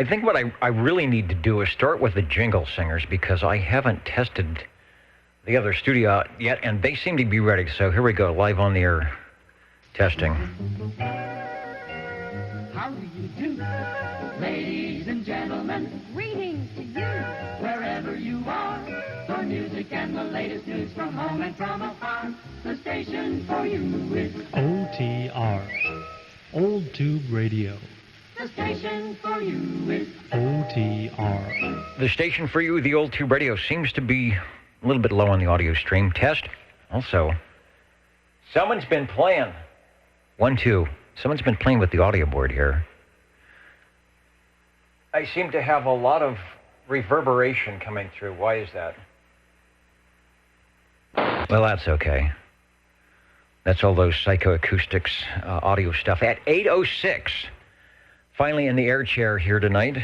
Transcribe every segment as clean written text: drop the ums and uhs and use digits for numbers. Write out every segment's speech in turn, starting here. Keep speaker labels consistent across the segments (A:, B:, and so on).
A: I think what I really need to do is start with the jingle singers because I haven't tested the other studio out yet, and they seem to be ready. So here we go, live on the air, testing.
B: How do you do, ladies and gentlemen?
C: Greetings to you.
B: Wherever you are, for music and the latest news from home and from afar, the station for you is
D: OTR, Old Tube Radio.
B: the station for you is
D: OTR.
A: The station for you, the Old Tube Radio, seems to be a little bit low on the audio stream. Test. Also, someone's been playing. 1, 2. Someone's been playing with the audio board here. I seem to have a lot of reverberation coming through. Why is that? Well, that's okay. That's all those psychoacoustics audio stuff. At 8:06, finally in the air chair here tonight.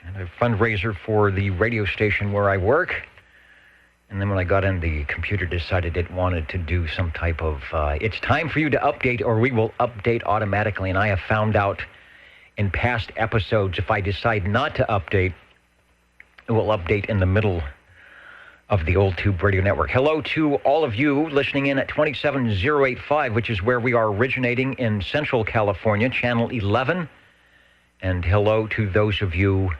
A: And a fundraiser for the radio station where I work. And then when I got in, the computer decided it wanted to do some type of, it's time for you to update or we will update automatically. And I have found out in past episodes, if I decide not to update, it will update in the middle of the Old Tube Radio Network. Hello to all of you listening in at 27085, which is where we are originating in Central California, Channel 11. And hello to those of you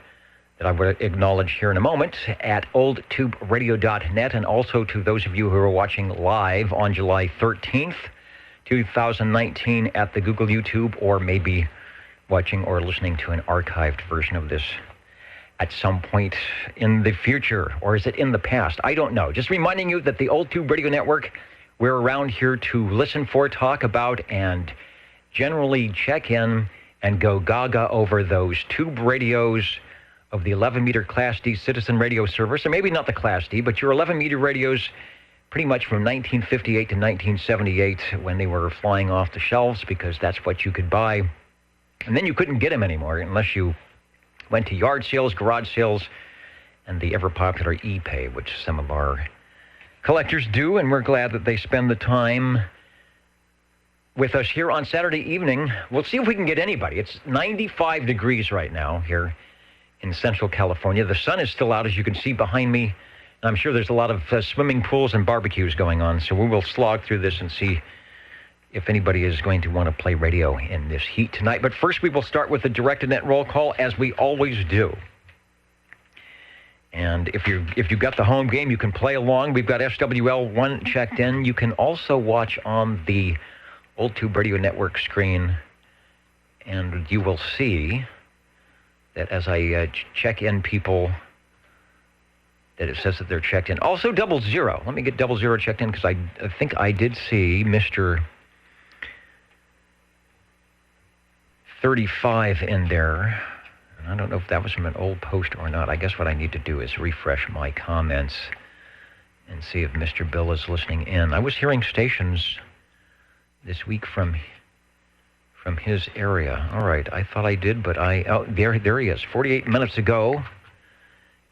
A: that I would acknowledge here in a moment at oldtuberadio.net, and also to those of you who are watching live on July 13th, 2019 at the Google YouTube, or maybe watching or listening to an archived version of this at some point in the future, or is it in the past? I don't know. Just reminding you that the Old Tube Radio Network, we're around here to listen for, talk about, and generally check in and go gaga over those tube radios of the 11-meter Class D citizen radio service, or maybe not the Class D, but your 11-meter radios pretty much from 1958 to 1978 when they were flying off the shelves because that's what you could buy. And then you couldn't get them anymore unless you went to yard sales, garage sales, and the ever-popular ePay, which some of our collectors do, and we're glad that they spend the time with us here on Saturday evening. We'll see if we can get anybody. It's 95 degrees right now here in Central California. The sun is still out, as you can see behind me. I'm sure there's a lot of swimming pools and barbecues going on, so we will slog through this and see if anybody is going to want to play radio in this heat tonight. But first, we will start with the direct-to-net roll call, as we always do. And if you got the home game, you can play along. We've got SWL1 checked in. You can also watch on the Old Tube Radio Network screen, and you will see that as I check in people, that it says that they're checked in. Also, 00. Let me get 00 checked in, because I think I did see Mr. 35 in there. And I don't know if that was from an old post or not. I guess what I need to do is refresh my comments and see if Mr. Bill is listening in. I was hearing stations this week from his area. All right, I thought I did, but there he is. 48 minutes ago,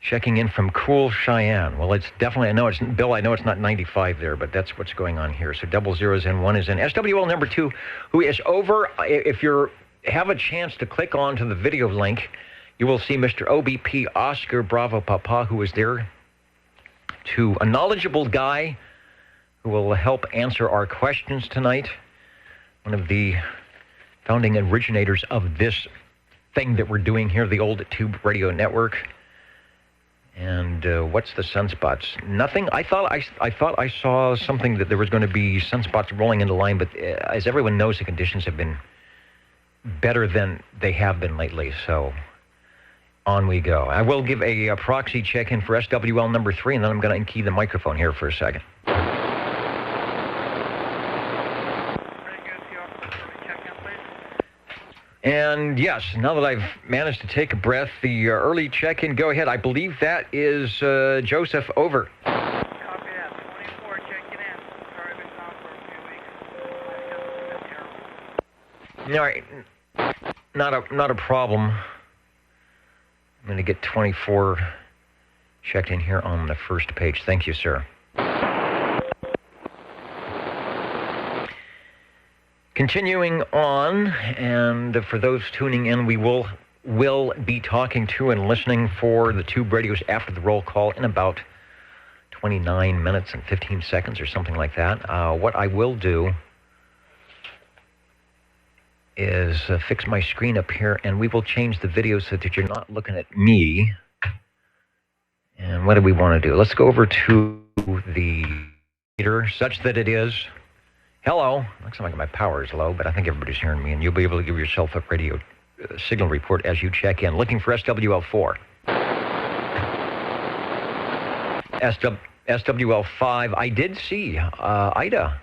A: checking in from cool Cheyenne. Well, it's definitely, Bill, I know it's not 95 there, but that's what's going on here. So 00 is in, 1 is in. SWL number 2, who is over. If you have a chance to click on to the video link, you will see Mr. OBP Oscar Bravo Papa, who is there, to a knowledgeable guy who will help answer our questions tonight. One of the founding originators of this thing that we're doing here, the Old Tube Radio Network. And what's the sunspots? Nothing. I thought I saw something that there was going to be sunspots rolling into line, but as everyone knows, the conditions have been better than they have been lately. So on we go. I will give a proxy check-in for SWL number 3, and then I'm going to key the microphone here for a second. And yes, now that I've managed to take a breath, the early check-in, go ahead. I believe that is Joseph, over.
E: Copy that. 24 checking in. Sorry I've been gone for a few weeks.
A: All right, not a problem. I'm going to get 24 checked in here on the first page. Thank you, sir. Continuing on, and for those tuning in, we will will be talking to and listening for the Tube radios after the roll call in about 29 minutes and 15 seconds or something like that. What I will do is fix my screen up here, and we will change the video so that you're not looking at me. And what do we want to do? Let's go over to the meter such that it is. Hello. Looks like my power is low, but I think everybody's hearing me, and you'll be able to give yourself a radio signal report as you check in. Looking for SWL4. SWL5. I did see Ida.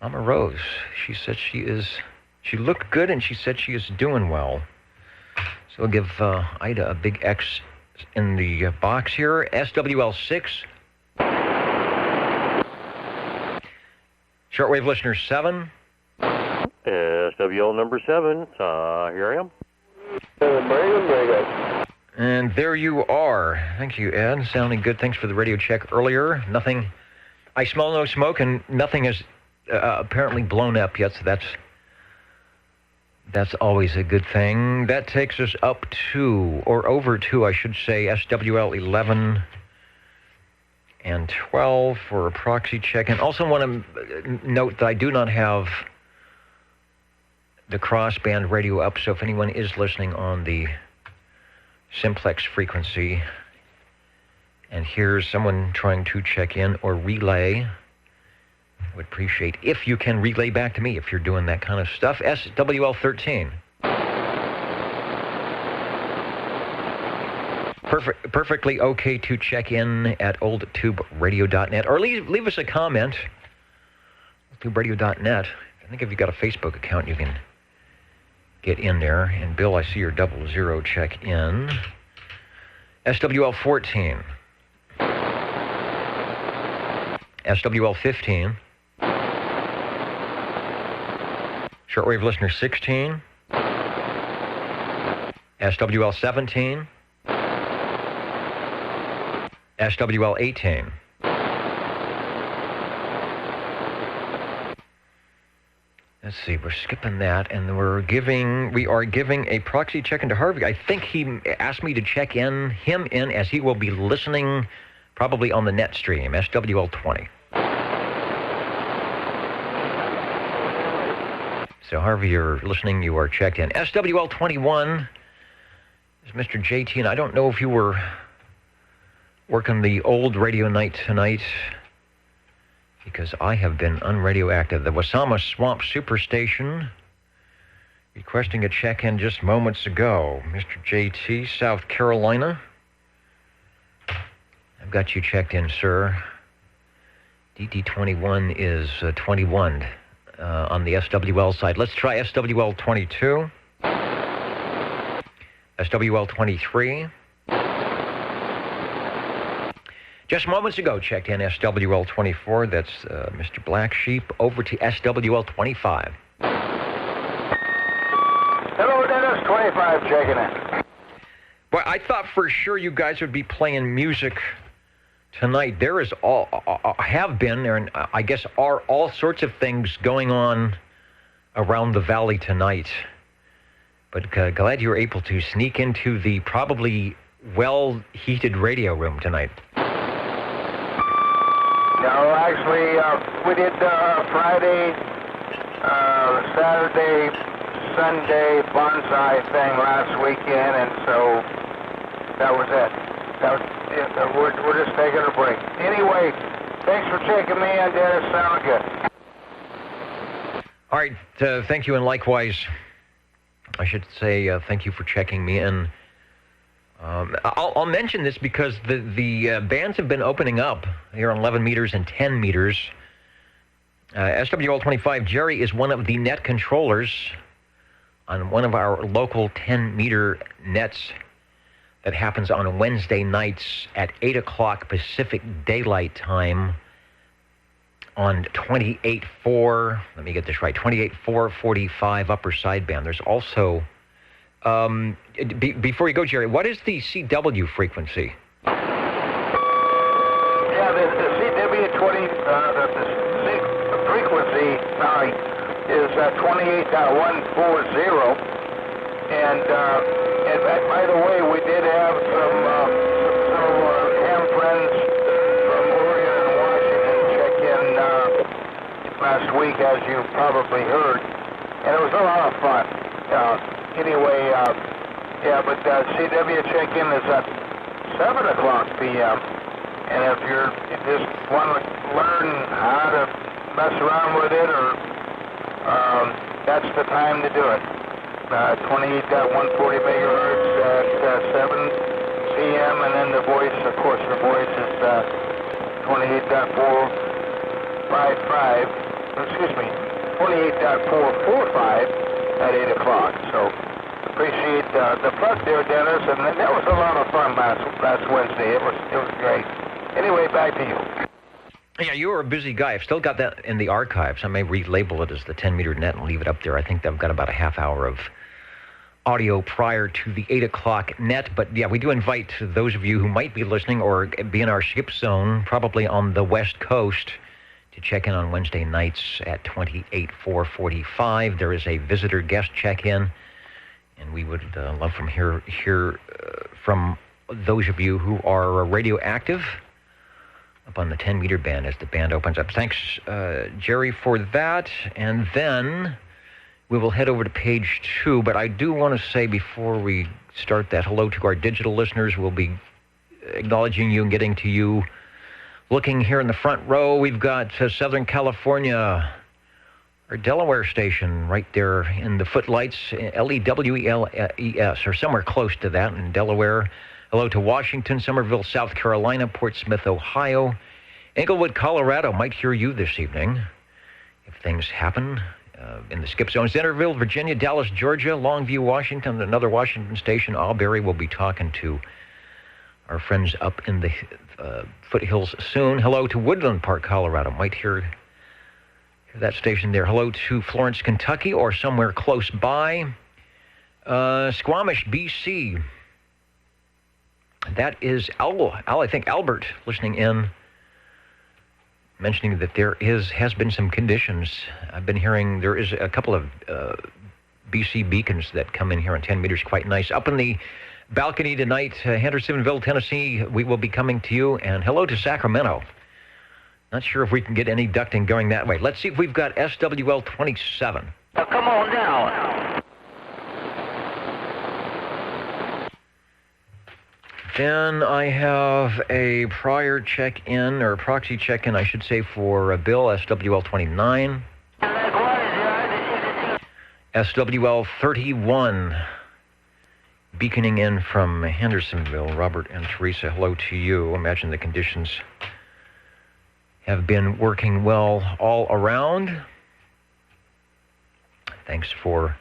A: Mama Rose. She said she looked good, and she said she is doing well. So we'll give Ida a big X in the box here. SWL6. Shortwave listener 7.
C: SWL number 7. Here I am.
F: Very good.
A: And there you are. Thank you, Ed. Sounding good. Thanks for the radio check earlier. Nothing. I smell no smoke, and nothing has apparently blown up yet, so that's always a good thing. That takes us up to, or over to, I should say, SWL 11 and 12 for a proxy check. And also want to note that I do not have the crossband radio up, so if anyone is listening on the simplex frequency and here's someone trying to check in or relay, I would appreciate if you can relay back to me if you're doing that kind of stuff. SWL 13. Perfectly okay to check in at oldtuberadio.net or leave us a comment. Oldtuberadio.net. I think if you've got a Facebook account, you can get in there. And Bill, I see your 00 check in. SWL 14. SWL 15. Shortwave listener 16. SWL 17. SWL 18. Let's see, we're skipping that, and we are giving a proxy check into Harvey. I think he asked me to check him in as he will be listening probably on the net stream, SWL 20. So Harvey, you're listening, you are checked in. SWL 21 is Mr. JT, and I don't know if you were working the old radio night tonight, because I have been unradioactive. The Wasama Swamp Superstation requesting a check-in just moments ago. Mr. JT, South Carolina. I've got you checked in, sir. DT21 is 21 on the SWL side. Let's try SWL 22. SWL 23. Just moments ago, checked in SWL 24. That's Mr. Black Sheep. Over to SWL 25.
F: Hello, Dennis. 25 checking in.
A: Well, I thought for sure you guys would be playing music tonight. There is have been, and I guess are all sorts of things going on around the valley tonight. But glad you were able to sneak into the probably well-heated radio room tonight.
F: No, actually, we did Friday, Saturday, Sunday bonsai thing last weekend, and so that was it. We're just taking a break. Anyway, thanks for checking me in, Dennis. Sound good.
A: All right, thank you, and likewise, I should say thank you for checking me in. I'll mention this because the bands have been opening up here on 11 meters and 10 meters. SWL 25, Jerry is one of the net controllers on one of our local 10-meter nets that happens on Wednesday nights at 8 o'clock Pacific Daylight Time on 28.4, let me get this right, 28.445 upper sideband. There's also... before you go, Jerry, what is the CW frequency?
F: Yeah, the CW20, the frequency is 28.140, and And by the way, we did have some ham friends from Oregon and Washington check in last week, as you probably heard, and it was a lot of fun. Anyway, but CW check-in is at 7 o'clock p.m., and if you just want to learn how to mess around with it, or that's the time to do it. 28.140 megahertz at 7 p.m., and then the voice, of course, the voice is 28.455, 28.445 at 8 o'clock. So appreciate the plug there, Dennis, and that was a lot of fun last Wednesday. It was great. Anyway, back to you.
A: Yeah, you were a busy guy. I've still got that in the archives. I may relabel it as the 10-meter net and leave it up there. I think I've got about a half hour of audio prior to the 8 o'clock net. But, yeah, we do invite those of you who might be listening or be in our skip zone, probably on the West Coast, to check in on Wednesday nights at 28.445. There is a visitor guest check-in, and we would love from hear from those of you who are radioactive up on the 10-meter band as the band opens up. Thanks, Jerry, for that. And then we will head over to page 2. But I do want to say before we start that, hello to our digital listeners. We'll be acknowledging you and getting to you. Looking here in the front row, we've got Southern California, our Delaware station right there in the footlights, LEWELES, or somewhere close to that in Delaware. Hello to Washington, Somerville, South Carolina, Portsmouth, Ohio. Englewood, Colorado might hear you this evening if things happen in the skip zone. Centerville, Virginia, Dallas, Georgia, Longview, Washington, another Washington station. Albury will be talking to our friends up in the foothills soon. Hello to Woodland Park, Colorado. Might hear that station there. Hello to Florence, Kentucky, or somewhere close by. Squamish, BC. That is I think Albert listening in, mentioning that there has been some conditions. I've been hearing there is a couple of BC beacons that come in here on 10 meters, quite nice. Up in the balcony tonight, Hendersonville, Tennessee, we will be coming to you. And hello to Sacramento. Not sure if we can get any ducting going that way. Let's see if we've got SWL 27.
C: Well, come on down.
A: Then I have a prior check-in, or proxy check-in, I should say, for Bill, SWL 29. SWL 31, beaconing in from Hendersonville. Robert and Teresa, hello to you. Imagine the conditions have been working well all around. Thanks for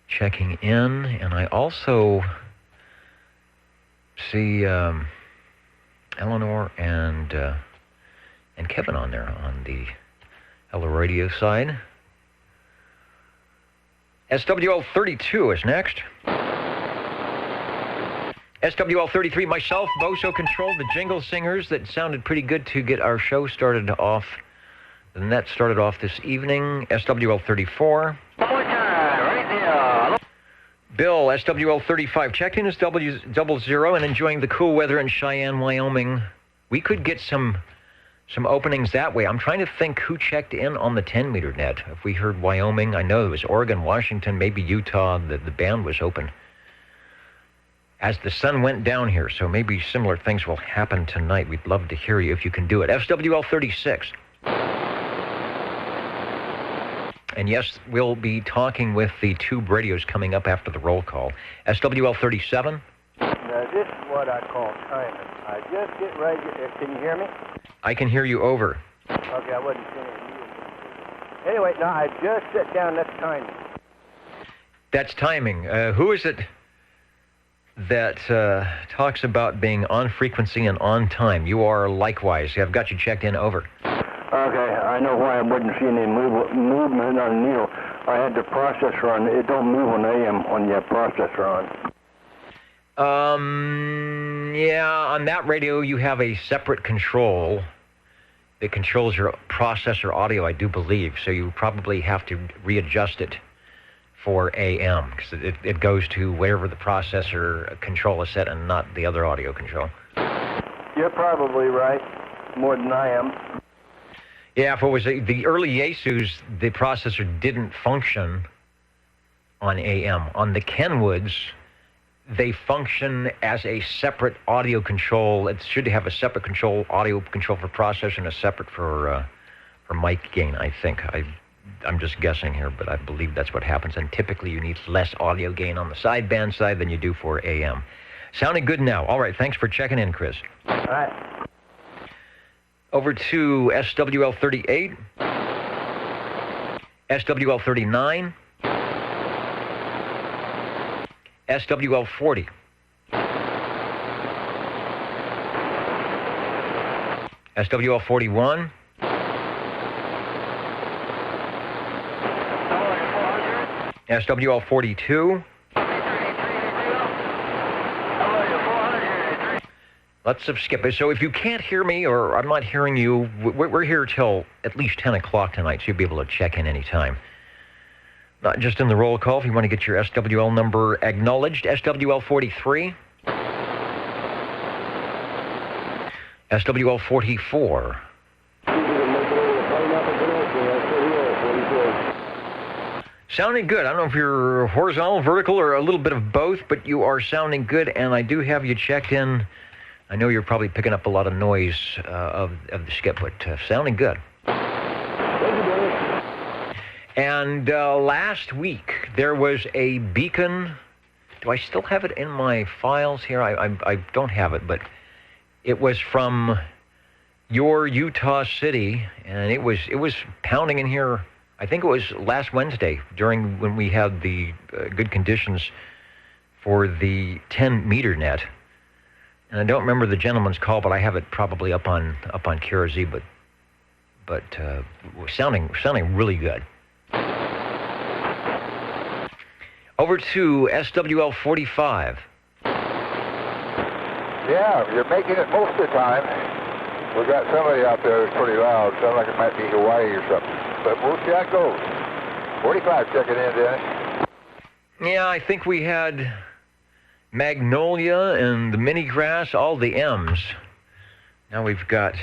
A: checking in. And I also see Eleanor and Kevin on there on the Hello Radio side. SWL 32 is next. SWL 33, myself, Boso controlled the jingle singers. That sounded pretty good to get our show started off. The net started off this evening. SWL 34.
C: One more time, right there.
A: Bill, SWL 35, checked in as double-0 and enjoying the cool weather in Cheyenne, Wyoming. We could get some openings that way. I'm trying to think who checked in on the 10-meter net. If we heard Wyoming, I know it was Oregon, Washington, maybe Utah. The band was open as the sun went down here, so maybe similar things will happen tonight. We'd love to hear you if you can do it. SWL 36. And yes, we'll be talking with the tube radios coming up after the roll call. SWL 37.
G: Now, this is what I call timing. I just get ready. Can you hear me?
A: I can hear you over.
G: Okay, I wasn't saying you. Anyway, now I just sit down. That's timing.
A: That's timing. Who is it that talks about being on frequency and on time? You are likewise. I've got you checked in, over.
G: Okay, I know why I wasn't seeing any movement on the needle. I had the processor on. It don't move on AM on your processor on.
A: Yeah, on that radio you have a separate control that controls your processor audio, I do believe. So you probably have to readjust it for AM, because it goes to wherever the processor control is set and not the other audio control.
G: You're probably right, more than I am.
A: Yeah, if it was the early Yaesus, the processor didn't function on AM. On the Kenwoods, they function as a separate audio control. It should have a separate audio control for processor and a separate for mic gain, I think. I'm just guessing here, but I believe that's what happens. And typically you need less audio gain on the sideband side than you do for AM. Sounding good now. All right, thanks for checking in, Chris.
G: All right.
A: Over to SWL 38, SWL 39, SWL 40, SWL 41, SWL 42. Let's skip it. So if you can't hear me or I'm not hearing you, we're here till at least 10 o'clock tonight, so you'll be able to check in anytime. Not just in the roll call. If you want to get your SWL number acknowledged, SWL 43, SWL 44, sounding good. I don't know if you're horizontal, vertical, or a little bit of both, but you are sounding good, and I do have you checked in. I know you're probably picking up a lot of noise of the skip, but sounding good. And last week, there was a beacon. Do I still have it in my files here? I don't have it, but it was from your Utah City, and it was pounding in here. I think it was last Wednesday when we had the good conditions for the 10-meter net. And I don't remember the gentleman's call, but I have it probably up on KRZ, but sounding really good. Over to SWL 45.
F: Yeah, you're making it most of the time. We've got somebody out there that's pretty loud. Sounds like it might be Hawaii or something. But we'll see how it goes. 45 checking in, Dennis.
A: Yeah, I think we had Magnolia and the Mini Grass, all the M's. Now we've got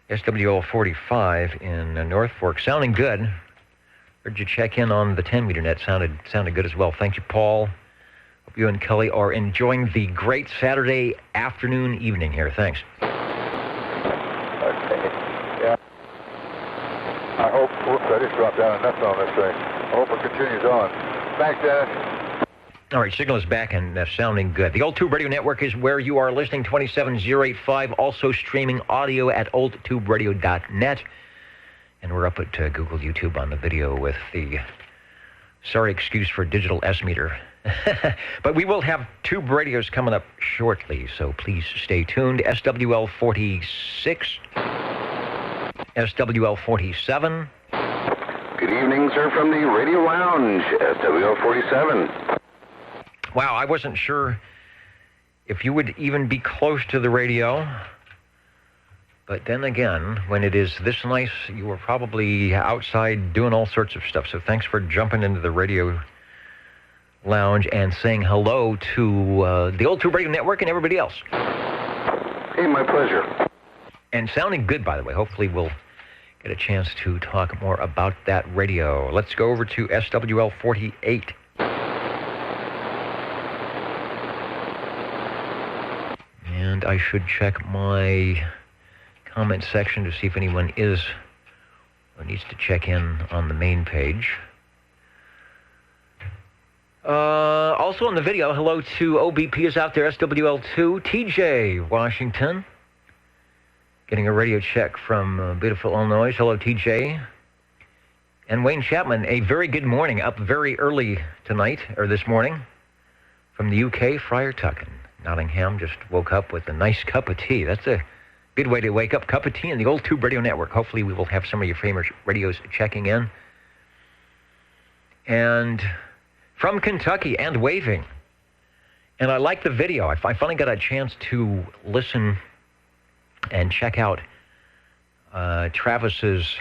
A: SWL 45 in North Fork. Sounding good. Heard you check in on the 10-meter net. Sounded good as well. Thank you, Paul. Hope you and Kelly are enjoying the great Saturday afternoon, evening here. Thanks.
F: Okay. Yeah. I hope, I just dropped down enough on this thing. I hope it continues on. Thanks, Dennis.
A: All right, signal is back and sounding good. The Old Tube Radio Network is where you are listening, 27085, also streaming audio at oldtuberadio.net. And we're up at Google YouTube on the video with the sorry excuse for digital S-meter. But we will have tube radios coming up shortly, so please stay tuned. SWL 46, SWL 47.
H: Good evening, sir, from the Radio Lounge, SWL 47.
A: Wow, I wasn't sure if you would even be close to the radio. But then again, when it is this nice, you were probably outside doing all sorts of stuff. So thanks for jumping into the radio lounge and saying hello to the Old Tube Radio Network and everybody else.
H: Hey, my pleasure.
A: And sounding good, by the way. Hopefully we'll get a chance to talk more about that radio. Let's go over to SWL 48. And I should check my comment section to see if anyone is or needs to check in on the main page. Also on the video, hello to OBP is out there, SWL2, TJ, Washington. Getting a radio check from beautiful Illinois. Hello, TJ. And Wayne Chapman, a very good morning, up very early tonight, or this morning, from the UK, Friar Tuck. Nottingham, just woke up with a nice cup of tea. That's a good way to wake up. Cup of tea in the Old Tube Radio Network. Hopefully we will have some of your famous radios checking in. And from Kentucky and waving. And I like the video. I finally got a chance to listen and check out Travis's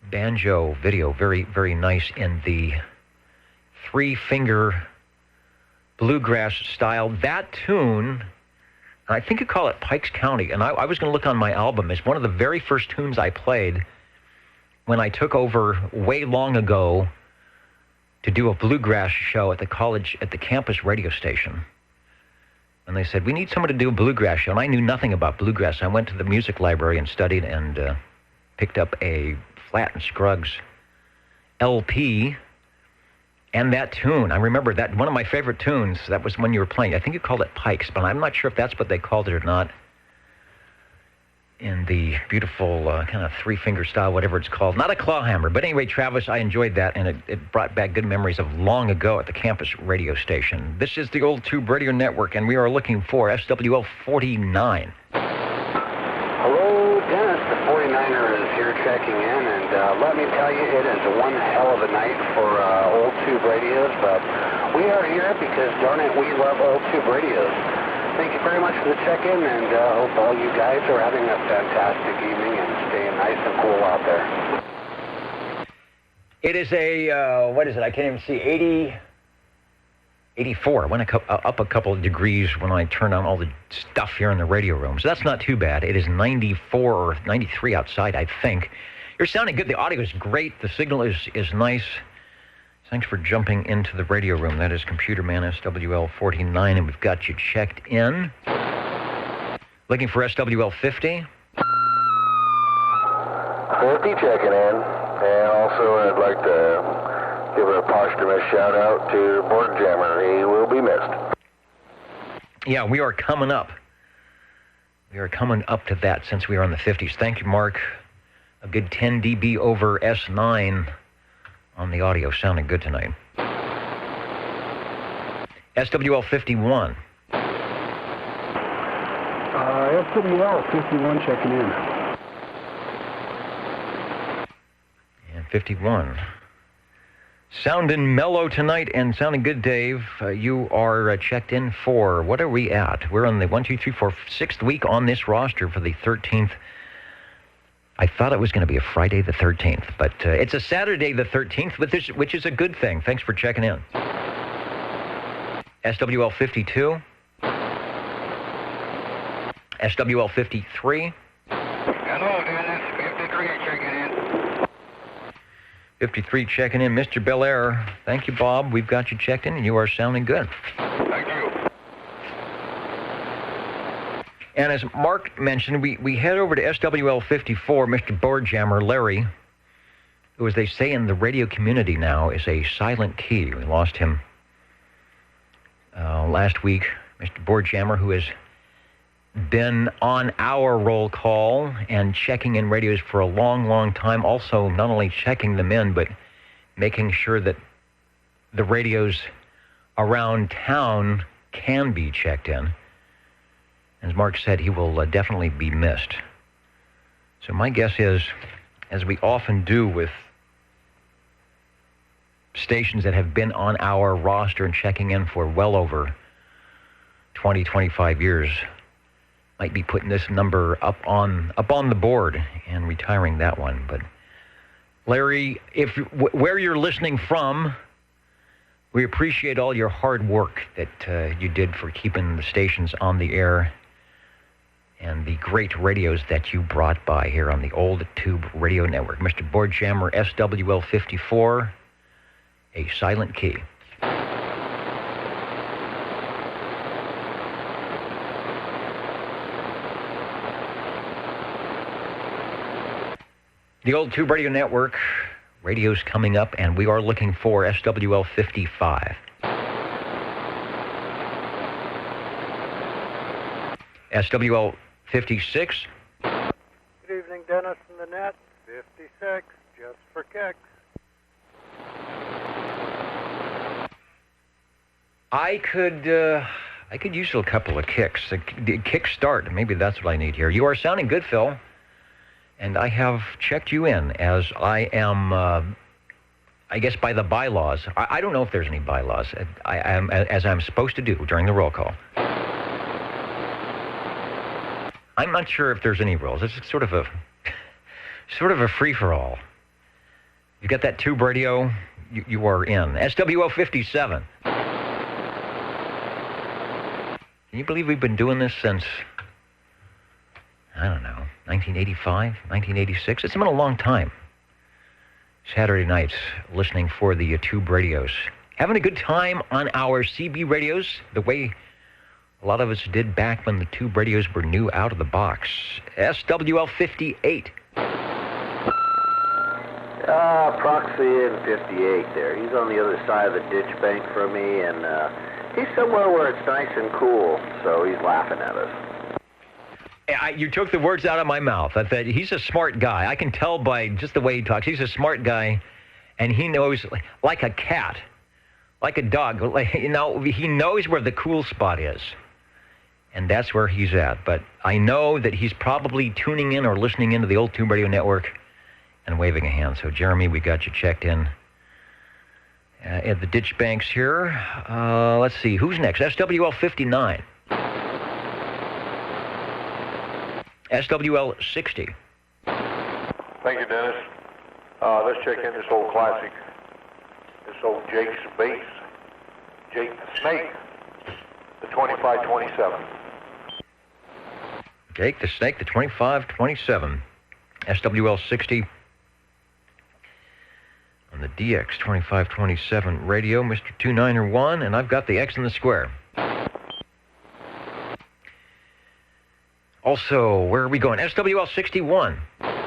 A: banjo video, very, very nice in the three-finger bluegrass style. That tune, I think you call it Pikes County, and I was going to look on my album. It's one of the very first tunes I played when I took over way long ago to do a bluegrass show at the college, at the campus radio station. And they said, we need someone to do a bluegrass show. And I knew nothing about bluegrass. I went to the music library and studied and picked up a Flatt and Scruggs LP and that tune. I remember that one of my favorite tunes, that was when you were playing. I think you called it Pikes, but I'm not sure if that's what they called it or not. In the beautiful kind of three-finger style, whatever it's called. Not a clawhammer. But anyway, Travis, I enjoyed that, and it brought back good memories of long ago at the campus radio station. This is the Old Tube Radio Network, and we are looking for SWL 49.
I: Hello, Dennis. The 49er is here checking in, and let me tell you, it is one hell of a night for Old Tube radios, but we are here because, darn it, we love Old Tube radios. Thank you very much for the check-in, and hope all you guys are having a fantastic evening and staying nice and cool out there.
A: It is a, what is it? I can't even see, 84. I went up a couple of degrees when I turned on all the stuff here in the radio room. So that's not too bad. It is 94 or 93 outside, I think. You're sounding good. The audio is great. The signal is nice. Thanks for jumping into the radio room. That is Computer Man SWL 49, and we've got you checked in. Looking for SWL 50?
G: 50 checking in. And also I'd like to give a posthumous shout out to Board Jammer. He will be missed.
A: Yeah, we are coming up. We are coming up to that since we are in the 50s. Thank you, Mark. A good 10 dB over S9 on the audio. Sounding good tonight. SWL 51.
J: SWL 51 checking in.
A: And 51. Sounding mellow tonight and sounding good, Dave. You are checked in for, what are we at? We're on the 1, 2, 3, 4, 6th week on this roster for the 13th. I thought it was going to be a Friday the 13th, but it's a Saturday the 13th, which is a good thing. Thanks for checking in. SWL 52. SWL 53.
F: Hello, Dennis. 53 checking in.
A: 53 checking in. Mr. Bel Air. Thank you, Bob. We've got you checked in, and you are sounding good.
F: Thank you.
A: And as Mark mentioned, we head over to SWL 54. Mr. Boardjammer Larry, who, as they say in the radio community now, is a silent key. We lost him last week. Mr. Boardjammer, who has been on our roll call and checking in radios for a long, long time. Also, not only checking them in, but making sure that the radios around town can be checked in. As Mark said, he will definitely be missed. So my guess is, as we often do with stations that have been on our roster and checking in for well over 20, 25 years, might be putting this number up on the board and retiring that one. But Larry, where you're listening from, we appreciate all your hard work that you did for keeping the stations on the air and the great radios that you brought by here on the Old Tube Radio Network. Mr. Boardjammer, SWL 54, a silent key. The Old Tube Radio Network, radio's coming up, and we are looking for SWL 55. SWL 56.
K: Good evening, Dennis and the net. 56, just for kicks.
A: I could use a couple of kicks. A kick start, maybe that's what I need here. You are sounding good, Phil. And I have checked you in, as I am, I guess, by the bylaws. I don't know if there's any bylaws. I am, as I'm supposed to do during the roll call. I'm not sure if there's any rules. It's sort of a free-for-all. You got that tube radio, you are in. SWO 57. Can you believe we've been doing this since, I don't know, 1985, 1986? It's been a long time. Saturday nights, listening for the tube radios. Having a good time on our CB radios, the way a lot of us did back when the tube radios were new out of the box. SWL 58.
I: Proxy in 58 there. He's on the other side of the ditch bank from me, and he's somewhere where it's nice and cool, so he's laughing at us.
A: You took the words out of my mouth. I thought he's a smart guy. I can tell by just the way he talks. He's a smart guy, and he knows, like a cat, like a dog, he knows where the cool spot is, and that's where he's at. But I know that he's probably tuning in or listening into the old Tube Radio Network and waving a hand. So, Jeremy, we got you checked in at the ditch banks here. Let's see, who's next? SWL 59. SWL 60.
L: Thank you, Dennis. Let's check in this old classic. This old Jake's bass. Jake the Snake. The 2527.
A: Jake the Snake, the 2527. SWL 60. On the DX 2527 radio, Mr. 291, and I've got the X in the square. Also, where are we going? SWL 61.
F: 61,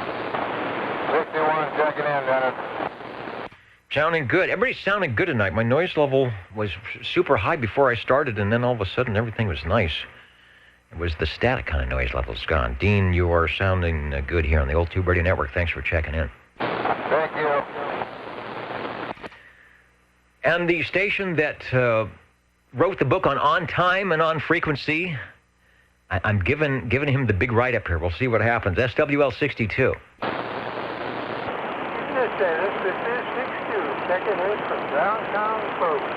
F: checking in, Dennis.
A: Sounding good. Everybody's sounding good tonight. My noise level was super high before I started, and then all of a sudden everything was nice. It was the static kind of noise level that's gone. Dean, you are sounding good here on the old Tube Radio Network. Thanks for checking in.
F: Thank you.
A: And the station that wrote the book on time and on frequency, I'm giving him the big write-up here. We'll see what happens. SWL 62.
K: This is 62, checking in from downtown Logan.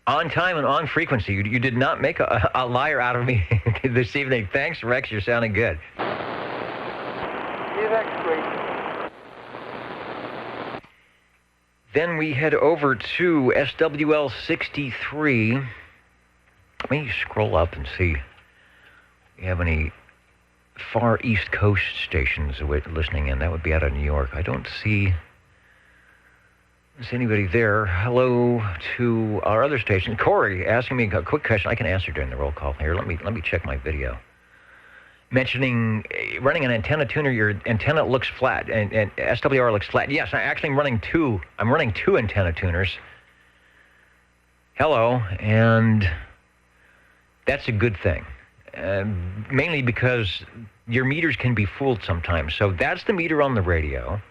A: On time and on frequency. You did not make a liar out of me this evening. Thanks, Rex. You're sounding good.
K: See you next week.
A: Then we head over to SWL 63. Let me scroll up and see if you have any far East Coast stations listening in. That would be out of New York. I don't see anybody there. Hello to our other station. Corey asking me a quick question. I can answer during the roll call here. Let me check my video. Mentioning running an antenna tuner, your antenna looks flat, and SWR looks flat. Yes, I'm running two antenna tuners. Hello, and that's a good thing. Mainly because your meters can be fooled sometimes. So that's the meter on the radio,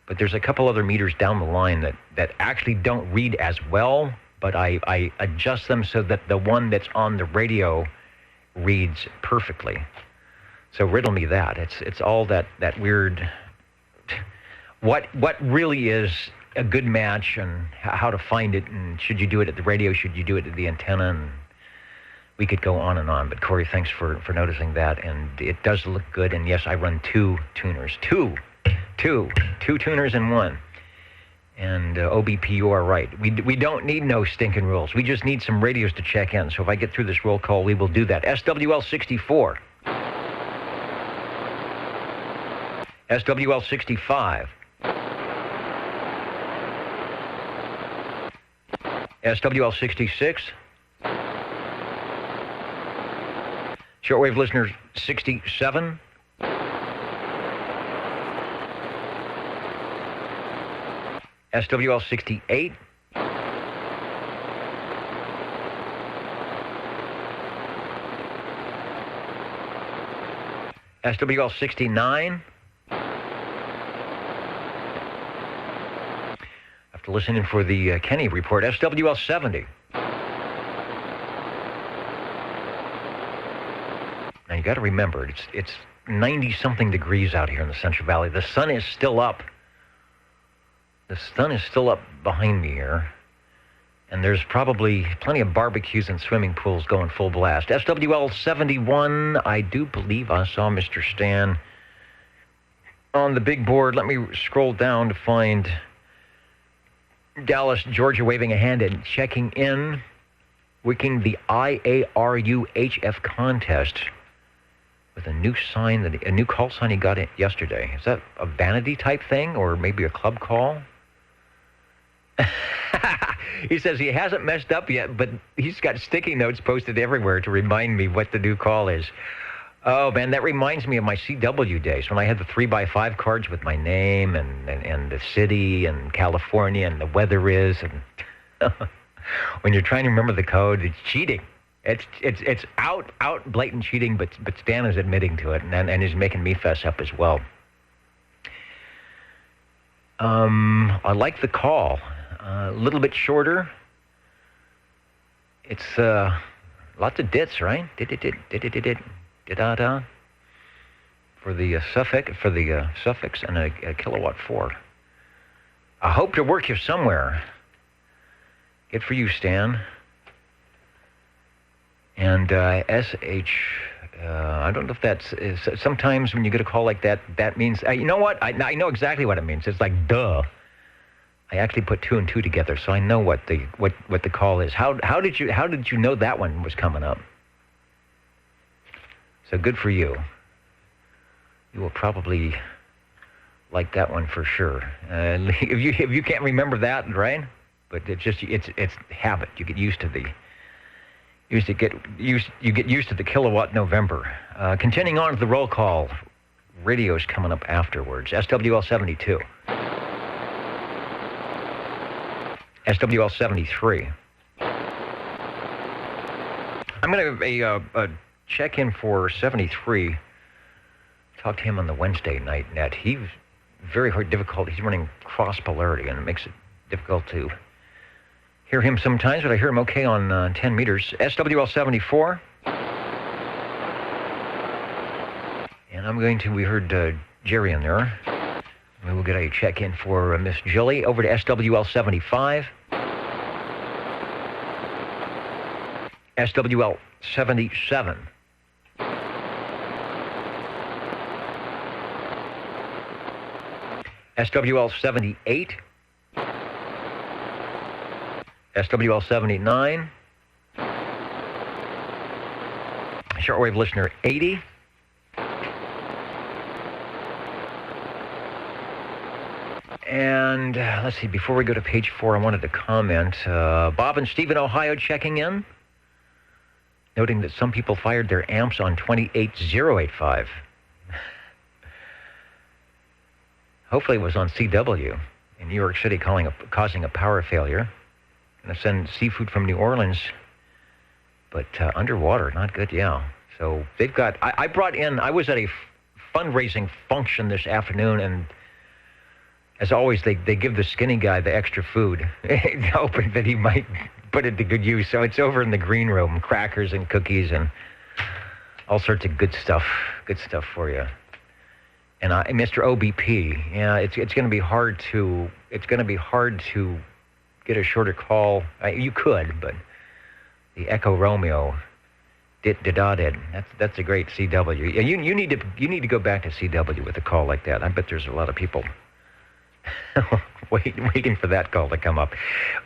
A: but there's a couple other meters down the line that actually don't read as well, but I adjust them so that the one that's on the radio reads perfectly. So riddle me that. It's all that weird, what really is a good match and how to find it, and should you do it at the radio, should you do it at the antenna, and we could go on and on. But Corey, thanks for noticing that, and it does look good. And yes, I run two tuners, two tuners in one. And OBP, you are right. We don't need no stinking rules. We just need some radios to check in. So if I get through this roll call, we will do that. SWL 64. SWL 65. SWL 66. Shortwave listeners 67. SWL 68. SWL 69. After listening for the Kenny report, SWL 70. Now you got to remember, it's 90-something degrees out here in the Central Valley. The sun is still up. The sun is still up behind me here. And there's probably plenty of barbecues and swimming pools going full blast. SWL 71, I do believe I saw Mr. Stan on the big board. Let me scroll down to find Dallas, Georgia, waving a hand and checking in, working the IARUHF contest with a new sign, a new call sign he got yesterday. Is that a vanity type thing or maybe a club call? He says he hasn't messed up yet, but he's got sticky notes posted everywhere to remind me what the new call is. Oh, man, that reminds me of my CW days when I had the 3x5 cards with my name and the city and California and the weather is. And when you're trying to remember the code, it's cheating. It's out blatant cheating, but Stan is admitting to it and is making me fess up as well. I like the call. A little bit shorter. It's lots of dits, right? Da-da-da. For the suffix and a kilowatt 4. I hope to work you somewhere. Good for you, Stan. And SH, I don't know if that's, sometimes when you get a call like that, that means, you know what? I know exactly what it means. It's like, duh. I actually put 2 and 2 together, so I know what the call is. How did you know that one was coming up? So good for you. You will probably like that one for sure. If you can't remember that, right? But it's habit. You get used to you get used to the kilowatt November. Continuing on to the roll call, radio's coming up afterwards. SWL 72. SWL 73. I'm going to check in for 73. Talked to him on the Wednesday night net. He's very difficult. He's running cross polarity, and it makes it difficult to hear him sometimes, but I hear him okay on 10 meters. SWL 74. And we heard Jerry in there. We will get a check-in for Miss Jilly. Over to SWL 75. SWL 77. SWL 78. SWL 79. Shortwave listener 80. And let's see, before we go to page 4, I wanted to comment. Bob and Steve in Ohio checking in, noting that some people fired their amps on 28085. Hopefully it was on CW in New York City causing a power failure. Going to send seafood from New Orleans, but underwater, not good, yeah. So they've got, I was at a fundraising function this afternoon, and as always, they give the skinny guy the extra food, hoping that he might put it to good use. So it's over in the green room, crackers and cookies and all sorts of good stuff for you. And Mr. OBP, yeah, it's going to be hard to get a shorter call. You could, but the Echo Romeo, did. That's a great CW. Yeah, you need to go back to CW with a call like that. I bet there's a lot of people waiting for that call to come up.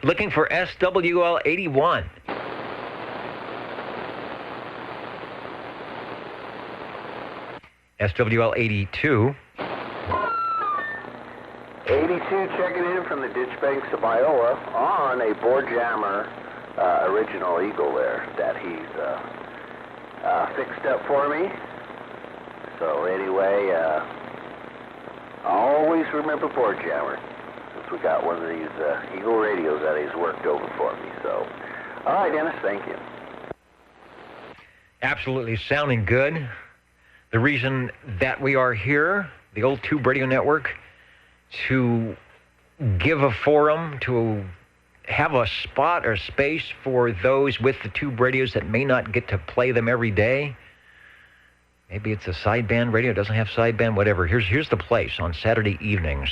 A: Looking for SWL 81. SWL 82.
I: 82 checking in from the ditch banks of Iowa on a board jammer original Eagle there that he's fixed up for me. So anyway, always remember board jammer, since we got one of these Eagle radios that he's worked over for me. So, all right, Dennis, thank you.
A: Absolutely sounding good. The reason that we are here, the Old Tube Radio Network, to give a forum, to have a spot or space for those with the tube radios that may not get to play them every day. Maybe it's a sideband radio, it doesn't have sideband, whatever. Here's the place on Saturday evenings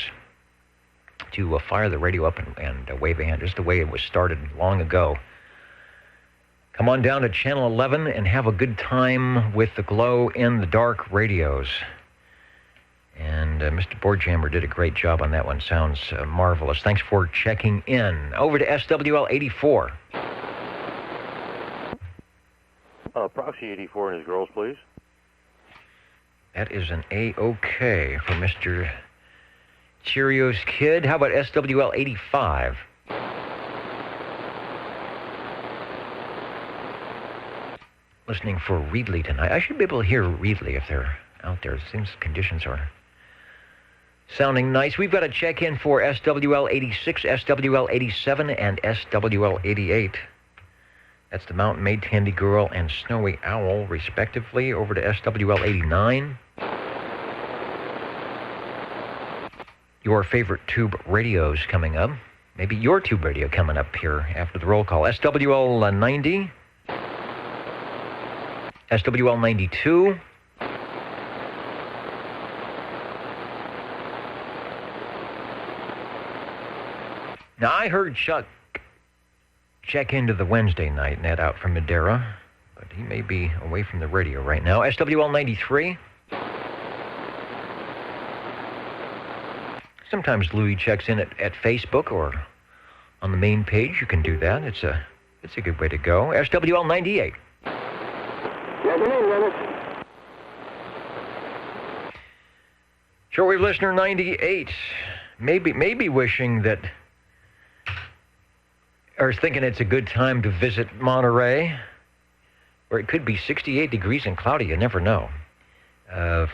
A: to fire the radio up and wave a hand. Just the way it was started long ago. Come on down to Channel 11 and have a good time with the glow in the dark radios. And Mr. Boardjammer did a great job on that one. Sounds marvelous. Thanks for checking in. Over to SWL 84.
C: Proxy 84 and his girls, please.
A: That is an A-OK for Mr. Cheerios Kid. How about SWL 85? Listening for Reedley tonight. I should be able to hear Reedley if they're out there. It seems conditions are sounding nice. We've got to check in for SWL 86, SWL 87, and SWL 88. That's the Mountain Maid, Tandy Girl, and Snowy Owl, respectively. Over to SWL 89. Your favorite tube radios coming up. Maybe your tube radio coming up here after the roll call. SWL 90. SWL 92. Now, I heard Chuck check into the Wednesday night net out from Madera, but he may be away from the radio right now. SWL 93. Sometimes Louis checks in at Facebook or on the main page. You can do that. It's a good way to go. SWL 98. Shortwave listener 98. Maybe wishing that, or thinking it's a good time to visit Monterey, where it could be 68 degrees and cloudy. You never know.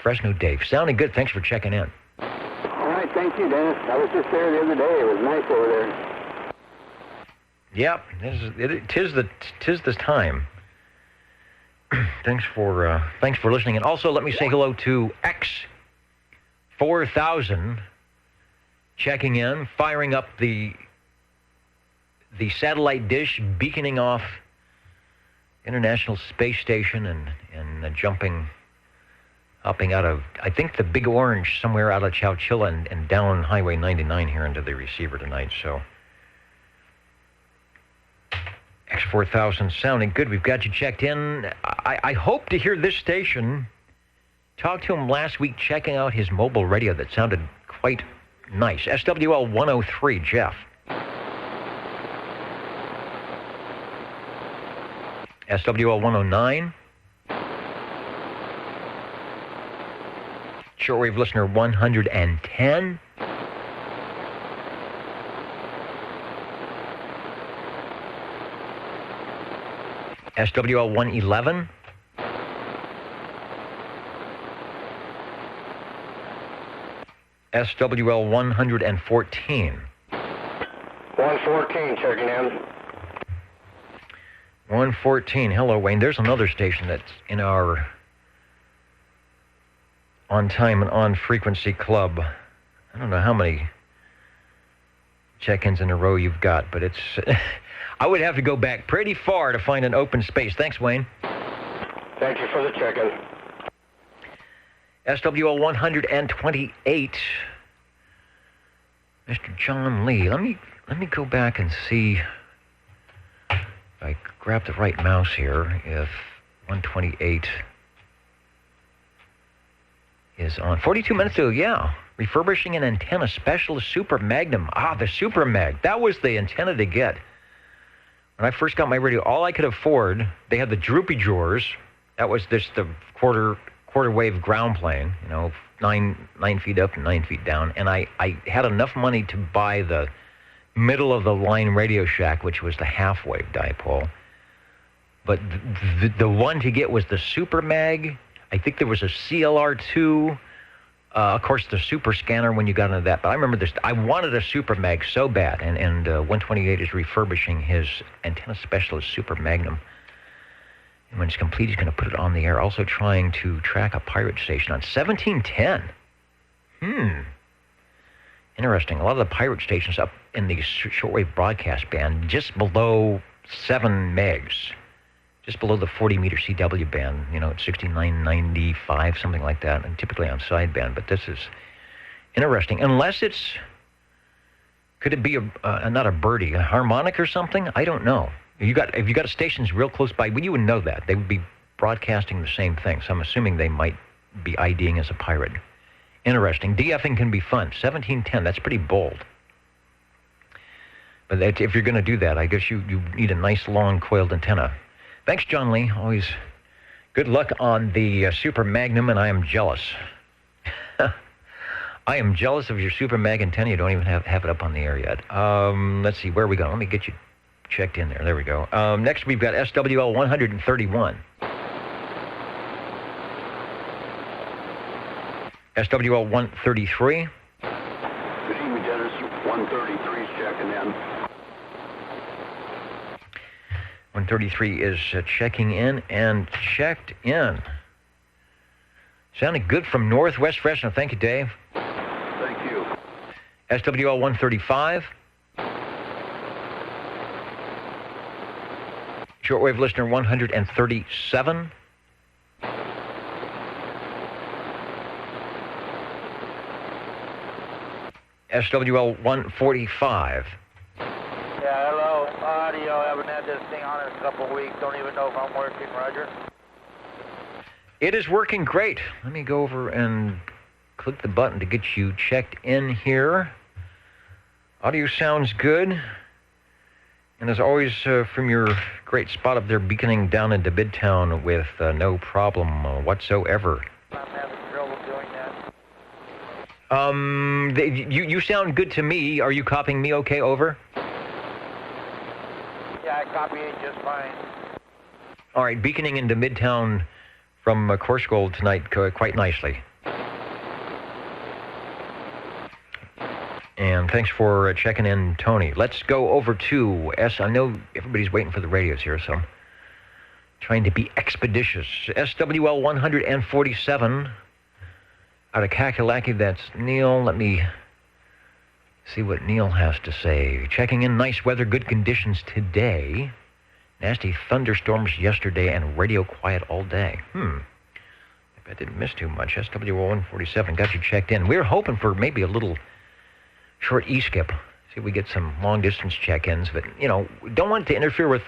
A: Fresno Dave. Sounding good. Thanks for checking in.
G: All right, thank you, Dennis. I was just there the other day. It was nice over there.
A: Yep, tis the time. Thanks for listening, and also let me say hello to X4000 checking in, firing up the satellite dish, beaconing off International Space Station, and hopping out of, I think, the Big Orange somewhere out of Chowchilla and down Highway 99 here into the receiver tonight. So X4000 sounding good. We've got you checked in. I hope to hear this station. Talked to him last week checking out his mobile radio that sounded quite nice. SWL 103, Jeff. SWL 109. Shortwave listener 110. SWL 111. SWL 114.
G: 114, checking in.
A: 114. Hello, Wayne. There's another station that's in our on time and on frequency club. I don't know how many check-ins in a row you've got, but it's I would have to go back pretty far to find an open space. Thanks, Wayne.
G: Thank you for the check-in.
A: SWL 128. Mr. John Lee. Let me go back and see if I grab the right mouse here, if 128 is on. 42 minutes ago, yeah. Refurbishing an antenna specialist Super Magnum. The Super Mag. That was the antenna to get. When I first got my radio, all I could afford, they had the droopy drawers. That was just the quarter wave ground plane, 9 feet up and 9 feet down. And I had enough money to buy the middle of the line Radio Shack, which was the half wave dipole. But the one to get was the Super Mag. I think there was a CLR2. Of course, the Super Scanner when you got into that. But I remember this. I wanted a Super Mag so bad. And 128 is refurbishing his antenna specialist Super Magnum. And when it's complete, he's going to put it on the air. Also trying to track a pirate station on 1710. Interesting. A lot of the pirate stations up in the shortwave broadcast band, just below 7 megs. Just below the 40-meter CW band, at 6995, something like that, and typically on sideband. But this is interesting. Unless it's, could it be not a birdie, a harmonic or something? I don't know. If you got stations real close by, well, you would know that. They would be broadcasting the same thing. So I'm assuming they might be IDing as a pirate. Interesting. DFing can be fun. 1710, that's pretty bold. But if you're going to do that, I guess you need a nice long coiled antenna. Thanks, John Lee. Always good luck on the Super Magnum, and I am jealous. I am jealous of your Super Mag antenna. You don't even have it up on the air yet. Let's see, where are we going? Let me get you checked in there. There we go. Next, we've got SWL 131. SWL 133.
G: Good evening, Dennis. 133 is checking in.
A: 133 is checking in and checked in. Sounding good from Northwest Fresno. Thank you, Dave.
G: Thank you.
A: SWL 135. Shortwave listener 137. SWL 145.
E: Yeah, hello. Audio. Haven't had this thing on in a couple of weeks. Don't even know if I'm working, Roger.
A: It is working great. Let me go over and click the button to get you checked in here. Audio sounds good. And as always, from your great spot up there, beaconing down into Midtown with no problem whatsoever.
E: I'm having trouble doing that.
A: You sound good to me. Are you copying me okay, over?
E: Yeah, I copy it just fine.
A: All right, beaconing into Midtown from Course Gold tonight quite nicely. And thanks for checking in, Tony. Let's go over to I know everybody's waiting for the radios here, so I'm trying to be expeditious. SWL 147 out of Kakalaki. That's Neil. Let me see what Neil has to say. Checking in, nice weather, good conditions today. Nasty thunderstorms yesterday and radio quiet all day. I didn't miss too much. SWL 147 got you checked in. We were hoping for maybe a little short E-skip. See if we get some long-distance check-ins. But, don't want it to interfere with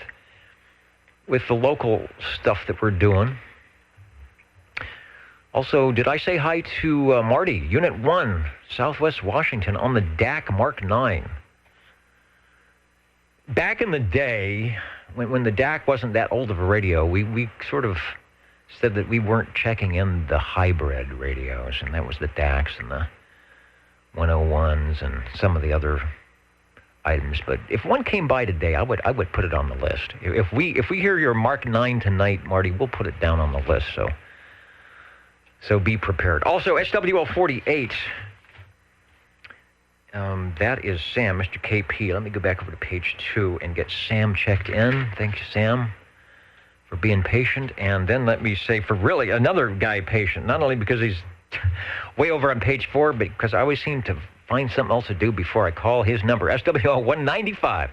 A: the local stuff that we're doing. Also, did I say hi to Marty, Unit 1, Southwest Washington, on the DAC Mark 9? Back in the day, when the DAC wasn't that old of a radio, we sort of said that we weren't checking in the hybrid radios, and that was the DACs and the 101s and some of the other items. But if one came by today, I would put it on the list. If we hear your Mark 9 tonight, Marty, we'll put it down on the list. So be prepared. Also, SWL 48. That is Sam, Mr. KP. Let me go back over to page 2 and get Sam checked in. Thank you, Sam, for being patient. And then let me say for really another guy patient, not only because he's way over on page 4, but because I always seem to find something else to do before I call his number. SWL 195.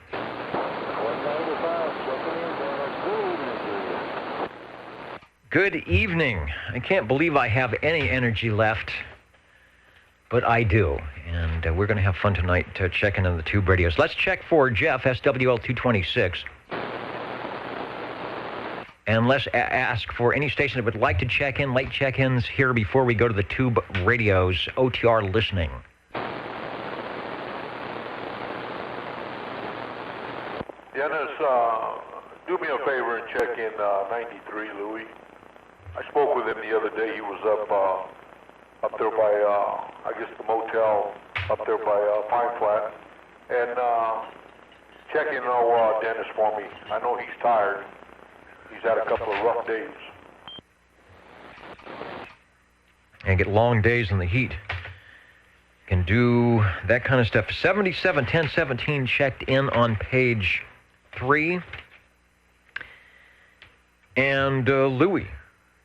A: Good evening. I can't believe I have any energy left, but I do. And we're going to have fun tonight checking on the tube radios. Let's check for Jeff, SWL 226. And let's ask for any station that would like to check in, late check-ins here before we go to the tube radios, OTR listening.
L: Dennis, do me a favor and check in 93, Louis. I spoke with him the other day. He was up there by, I guess, the motel up there by Pine Flat. And check in on Dennis for me. I know he's tired. He's had a couple of rough days.
A: And get long days in the heat. Can do that kind of stuff. 771017 checked in on page 3. And Louis,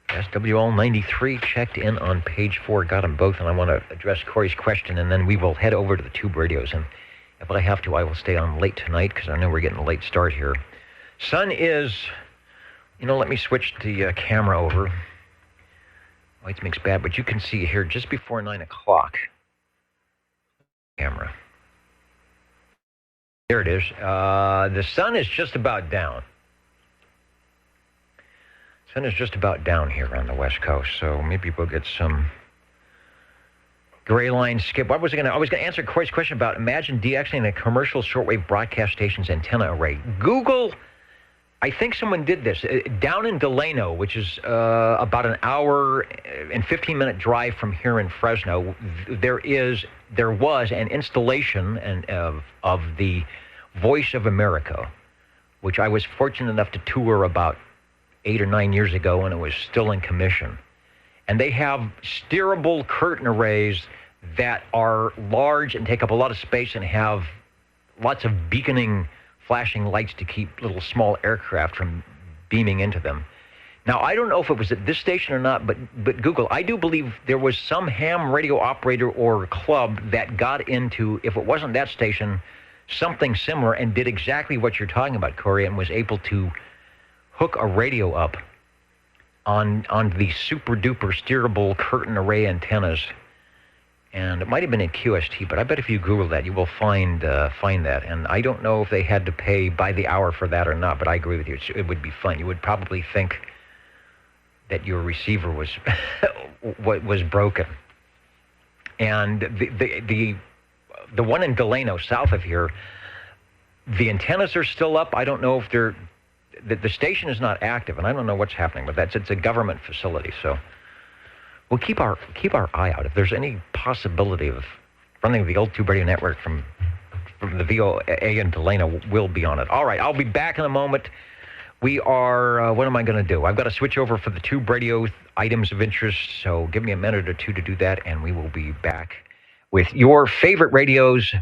A: SWL 93, checked in on page 4. Got them both, and I want to address Corey's question, and then we will head over to the tube radios. And if I have to, I will stay on late tonight, because I know we're getting a late start here. Sun is... let me switch the camera over. Lights makes bad, but you can see here just before 9 o'clock. Camera. There it is. The sun is just about down. Sun is just about down here on the West Coast, so maybe we'll get some Gray line skip. I was going to answer Corey's question about imagine DXing a commercial shortwave broadcast station's antenna array. Google, I think someone did this. Down in Delano, which is about an hour and 15-minute drive from here in Fresno, there was an installation of the Voice of America, which I was fortunate enough to tour about 8 or 9 years ago when it was still in commission. And they have steerable curtain arrays that are large and take up a lot of space and have lots of beaconing, flashing lights to keep little small aircraft from beaming into them. Now, I don't know if it was at this station or not, but Google, I do believe there was some ham radio operator or club that got into, if it wasn't that station, something similar and did exactly what you're talking about, Corey, and was able to hook a radio up on the super-duper steerable curtain array antennas. And it might have been at QST, but I bet if you Google that, you will find that. And I don't know if they had to pay by the hour for that or not, but I agree with you. It would be fun. You would probably think that your receiver was was broken. And the one in Delano, south of here, the antennas are still up. I don't know if they're... The station is not active, and I don't know what's happening with that. It's a government facility, so we'll keep our eye out. If there's any possibility of running the old Tube Radio Network from the VOA in Delano, we'll be on it. All right, I'll be back in a moment. We are, what am I going to do? I've got to switch over for the Tube Radio items of interest, so give me a minute or two to do that, and we will be back with your favorite radios,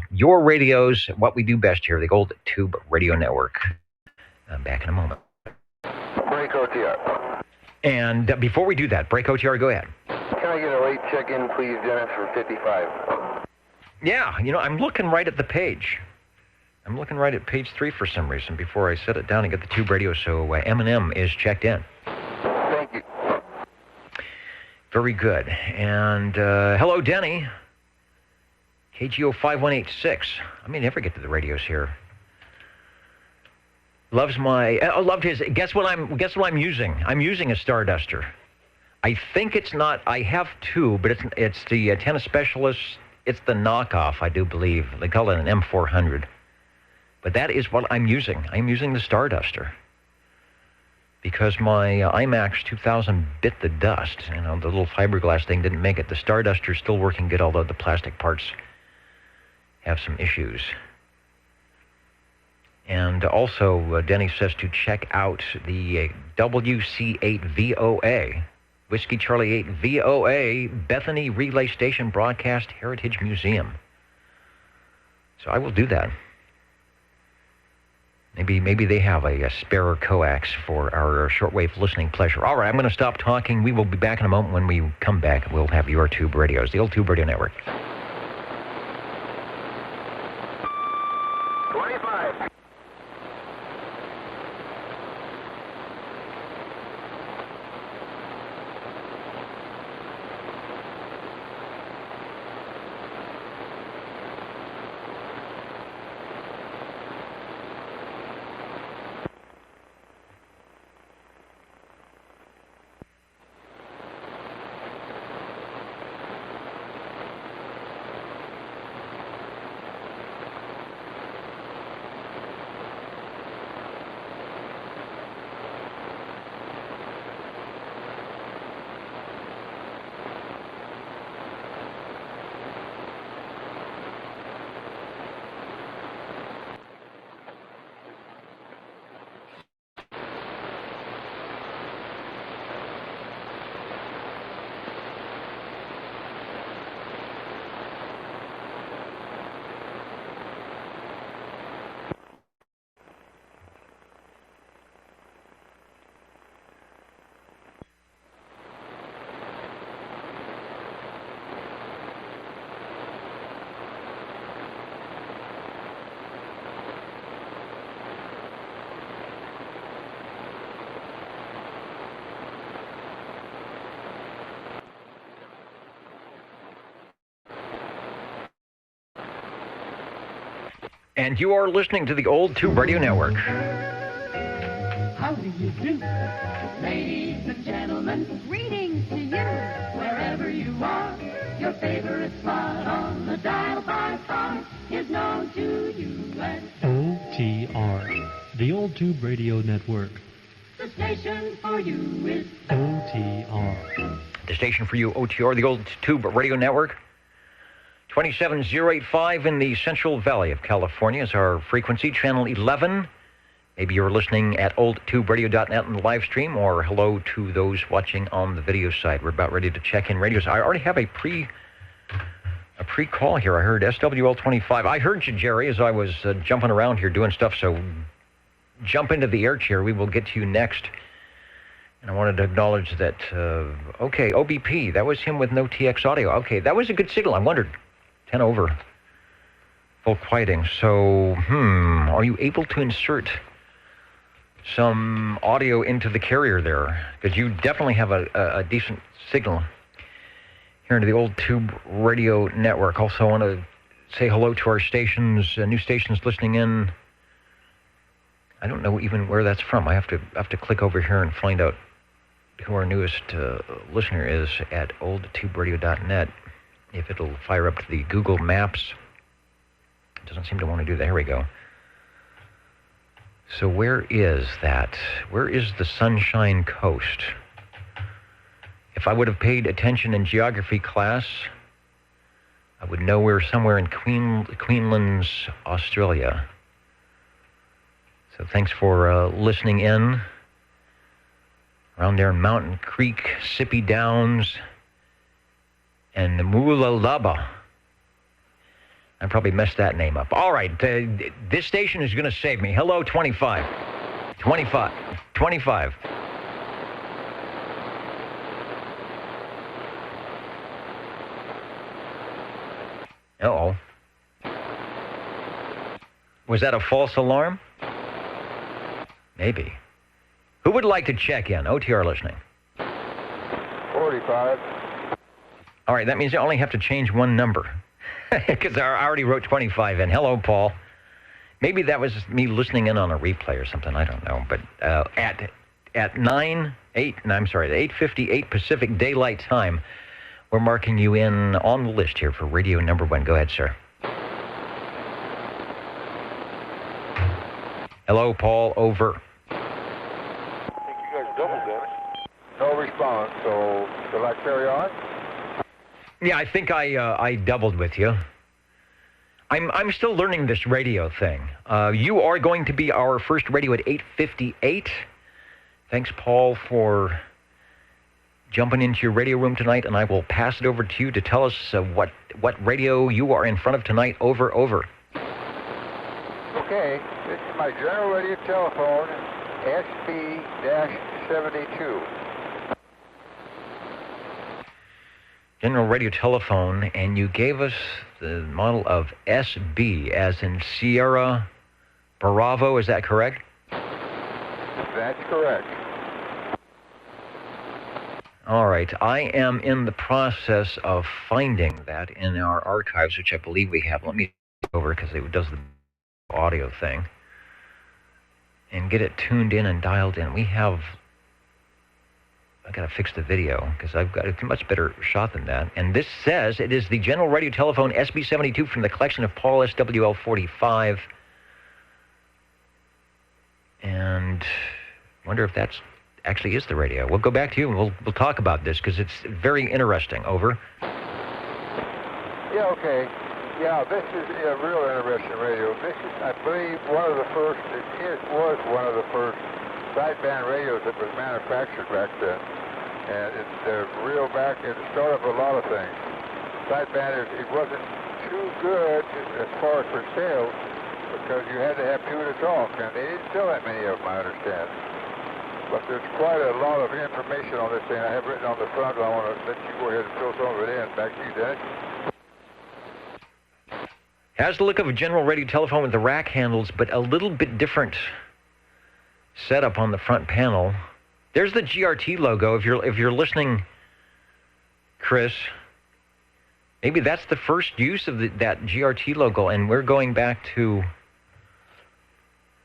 A: what we do best here, the old Tube Radio Network. I'm back in a moment.
F: Break OTR.
A: And before we do that, break OTR, go ahead.
F: Can I get a late check-in, please, Dennis, for 55?
A: Yeah, I'm looking right at the page. I'm looking right at page 3 for some reason before I set it down and get the Tube Radio, so M&M is checked in.
F: Thank you.
A: Very good. And hello, Denny. KGO 5186. I may never get to the radios here. Loved his. Guess what I'm using? I'm using a Starduster. I think it's not. I have two, but it's the Antenna Specialist. It's the knockoff, I do believe. They call it an M400. But that is what I'm using. I'm using the Starduster because my IMAX 2000 bit the dust. The little fiberglass thing didn't make it. The Starduster is still working good, although the plastic parts have some issues. And also, Denny says to check out the WC8VOA, Whiskey Charlie 8 VOA, Bethany Relay Station Broadcast Heritage Museum. So I will do that. Maybe they have a spare coax for our shortwave listening pleasure. All right, I'm going to stop talking. We will be back in a moment. When we come back, we'll have your Tube Radios, the old Tube Radio Network.
F: 25.
A: And you are listening to the old Tube Radio Network.
B: How do you do? Ladies and gentlemen, greetings to you. Wherever you are, Your favorite spot on the dial by far is known to you as
D: OTR, the Old Tube Radio Network.
B: the station for you is
D: OTR.
A: The station for you, OTR, the Old Tube Radio Network. 27085 in the Central Valley of California is our frequency, channel 11. Maybe you're listening at oldtuberadio.net on the live stream, or hello to those watching on the video side. We're about ready to check in radios. I already have a pre-call here. I heard SWL25. I heard you, Jerry, as I was jumping around here doing stuff, so jump into the air chair. We will get to you next. And I wanted to acknowledge that, okay, OBP, that was him with no TX audio. Okay, that was a good signal. I wondered. 10 over. Full quieting. So, are you able to insert some audio into the carrier there? Because you definitely have a decent signal here into the Old Tube Radio Network. Also, I want to say hello to our stations, new stations listening in. I don't know even where that's from. I have to click over here and find out who our newest listener is at oldtuberadio.net. If it'll fire up to the Google Maps. It doesn't seem to want to do that. Here we go. So where is that? Where is the Sunshine Coast? If I would have paid attention in geography class, I would know we're somewhere in Queensland, Australia. So thanks for listening in. Around there in Mountain Creek, Sippy Downs, and Moolalaba. I probably messed that name up. All right, this station is going to save me. Hello, 25. 25. 25. Uh-oh. Was that a false alarm? Maybe. Who would like to check in? OTR listening.
F: 45.
A: All right, that means I only have to change one number. Because I already wrote 25 in. Hello, Paul. Maybe that was me listening in on a replay or something. I don't know. But at 8:58 Pacific Daylight Time, we're marking you in on the list here for radio number 1. Go ahead, sir. Hello, Paul. Over.
L: I think you guys doubled, Dennis. No response, so shall I carry on?
A: Yeah, I think I doubled with you. I'm still learning this radio thing. You are going to be our first radio at 8:58. Thanks, Paul, for jumping into your radio room tonight, and I will pass it over to you to tell us what radio you are in front of tonight. Over.
F: Okay, this is my general radio telephone, SB-72.
A: General radio telephone, and you gave us the model of SB, as in Sierra Bravo. Is that correct?
F: That's correct.
A: All right. I am in the process of finding that in our archives, which I believe we have. Let me go over because it does the audio thing and get it tuned in and dialed in. I got to fix the video because I've got a much better shot than that. And this says it is the General Radio Telephone SB72 from the collection of Paul SWL45. And I wonder if that's actually is the radio. We'll go back to you and we'll talk about this because it's very interesting. Over.
F: Yeah, okay. Yeah, this is a real interesting radio. This is, I believe, it was one of the first sideband radios that was manufactured back then. And it's real back at the start of a lot of things. Sideband, it wasn't too good as far as for sales because you had to have two to talk, and they didn't sell that many of them, I understand. But there's quite a lot of information on this thing. I have written on the front, but I want to let you go ahead and fill some of it in. Back to you, Dennis.
A: Has the look of a general radio telephone with the rack handles, but a little bit different setup on the front panel. There's the GRT logo. If you're listening, Chris, maybe that's the first use of that GRT logo, and we're going back to,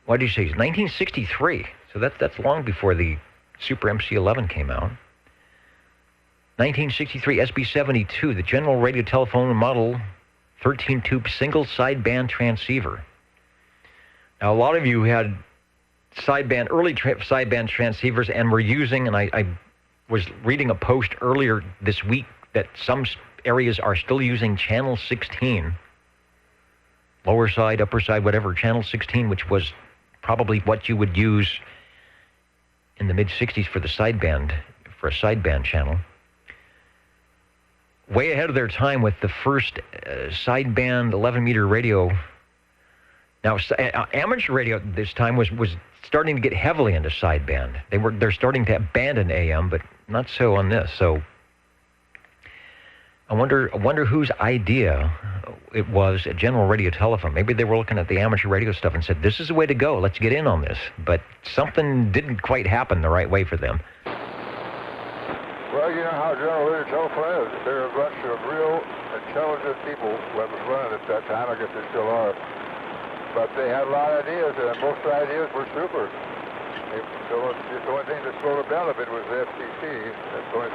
A: what did you say, 1963. So that's long before the Super MC11 came out. 1963 SB72, the General Radio Telephone Model 13-tube single sideband transceiver. Now, a lot of you had early sideband transceivers and were using, and I was reading a post earlier this week that some areas are still using channel 16, lower side, upper side, whatever, channel 16, which was probably what you would use in the mid-60s for the sideband, for a sideband channel. Way ahead of their time with the first sideband 11-meter radio. Now, amateur radio at this time was starting to get heavily into sideband. They're starting to abandon AM, but not so on this. So I wonder whose idea it was at General Radio Telephone. Maybe they were looking at the amateur radio stuff and said, this is the way to go. Let's get in on this. But something didn't quite happen the right way for them.
L: Well, you know how General Radio Telephone is. They're a bunch of real intelligent people that was running at that time. I guess they still are. But they had a lot of ideas, and most of the ideas were super. The only thing that slowed them down a bit was the FCC. That's the only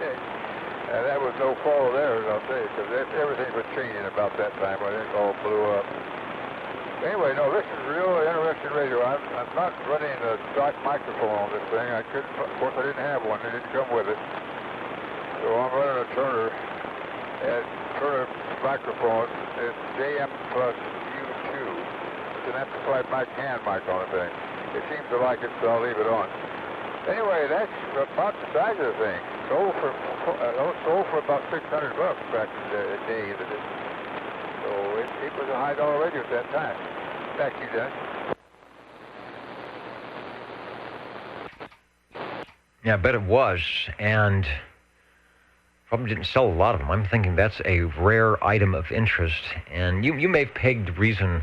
L: thing. And that was no fault of theirs, I'll tell you, because everything was changing about that time when it all blew up. Anyway, no, this is real interesting radio. I'm not running a stock microphone on this thing. I couldn't, of course, I didn't have one. It didn't come with it. So I'm running a Turner. And Turner microphone is JM plus U2. It's an amplified mic, hand mic on the thing. It seems to like it, so I'll leave it on. Anyway, that's about the size of the thing. Sold for about $600 back in the day that it. So it was a high dollar radio at that time. Back to you, Dennis.
A: Yeah, I bet it was, and probably didn't sell a lot of them. I'm thinking that's a rare item of interest, and you may have pegged the reason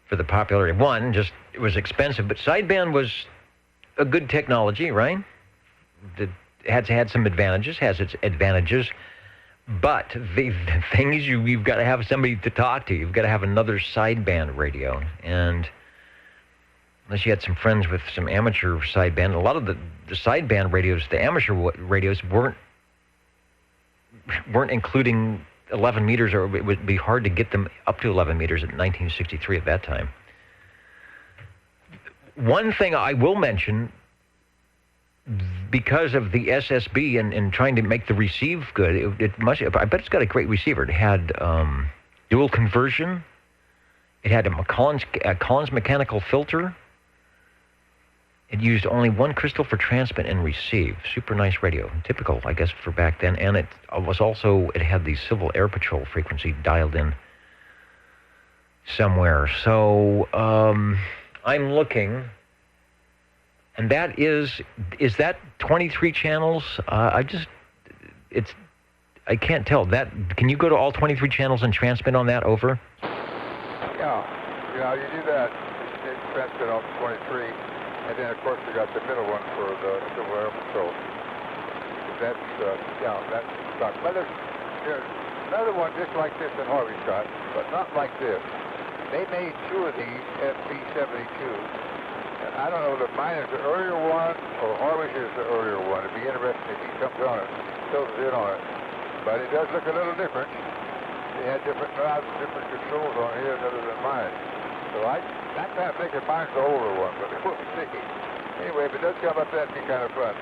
A: for the popularity. One, just it was expensive, but sideband was a good technology, right? It had some advantages, has its advantages, but the thing is you've got to have somebody to talk to. You've got to have another sideband radio, and unless you had some friends with some amateur sideband, a lot of the sideband radios, the amateur radios weren't including 11 meters, or it would be hard to get them up to 11 meters at 1963 at that time. One thing I will mention, because of the SSB and trying to make the receive good, I bet it's got a great receiver. It had dual conversion. It had a Collins mechanical filter. It used only one crystal for transmit and receive. Super nice radio. Typical, I guess, for back then. And it had the Civil Air Patrol frequency dialed in somewhere. So I'm looking, and that is that 23 channels? I can't tell. Can you go to all 23 channels and transmit on that over?
L: Yeah, you do that. You transmit on 23. And then, of course, you got the middle one for the Civil Air Patrol. That's stock. But there's another one just like this in Harvey shot, but not like this. They made two of these FB72. And I don't know if mine is the earlier one or Harvey's is the earlier one. It'd be interesting if he comes on it, fills it in on it. But it does look a little different. They had different knobs, different controls on here other than mine. So I kind of thinking mine's the older one, but we'll see. Anyway, if it does come up, that'd be kind of fun.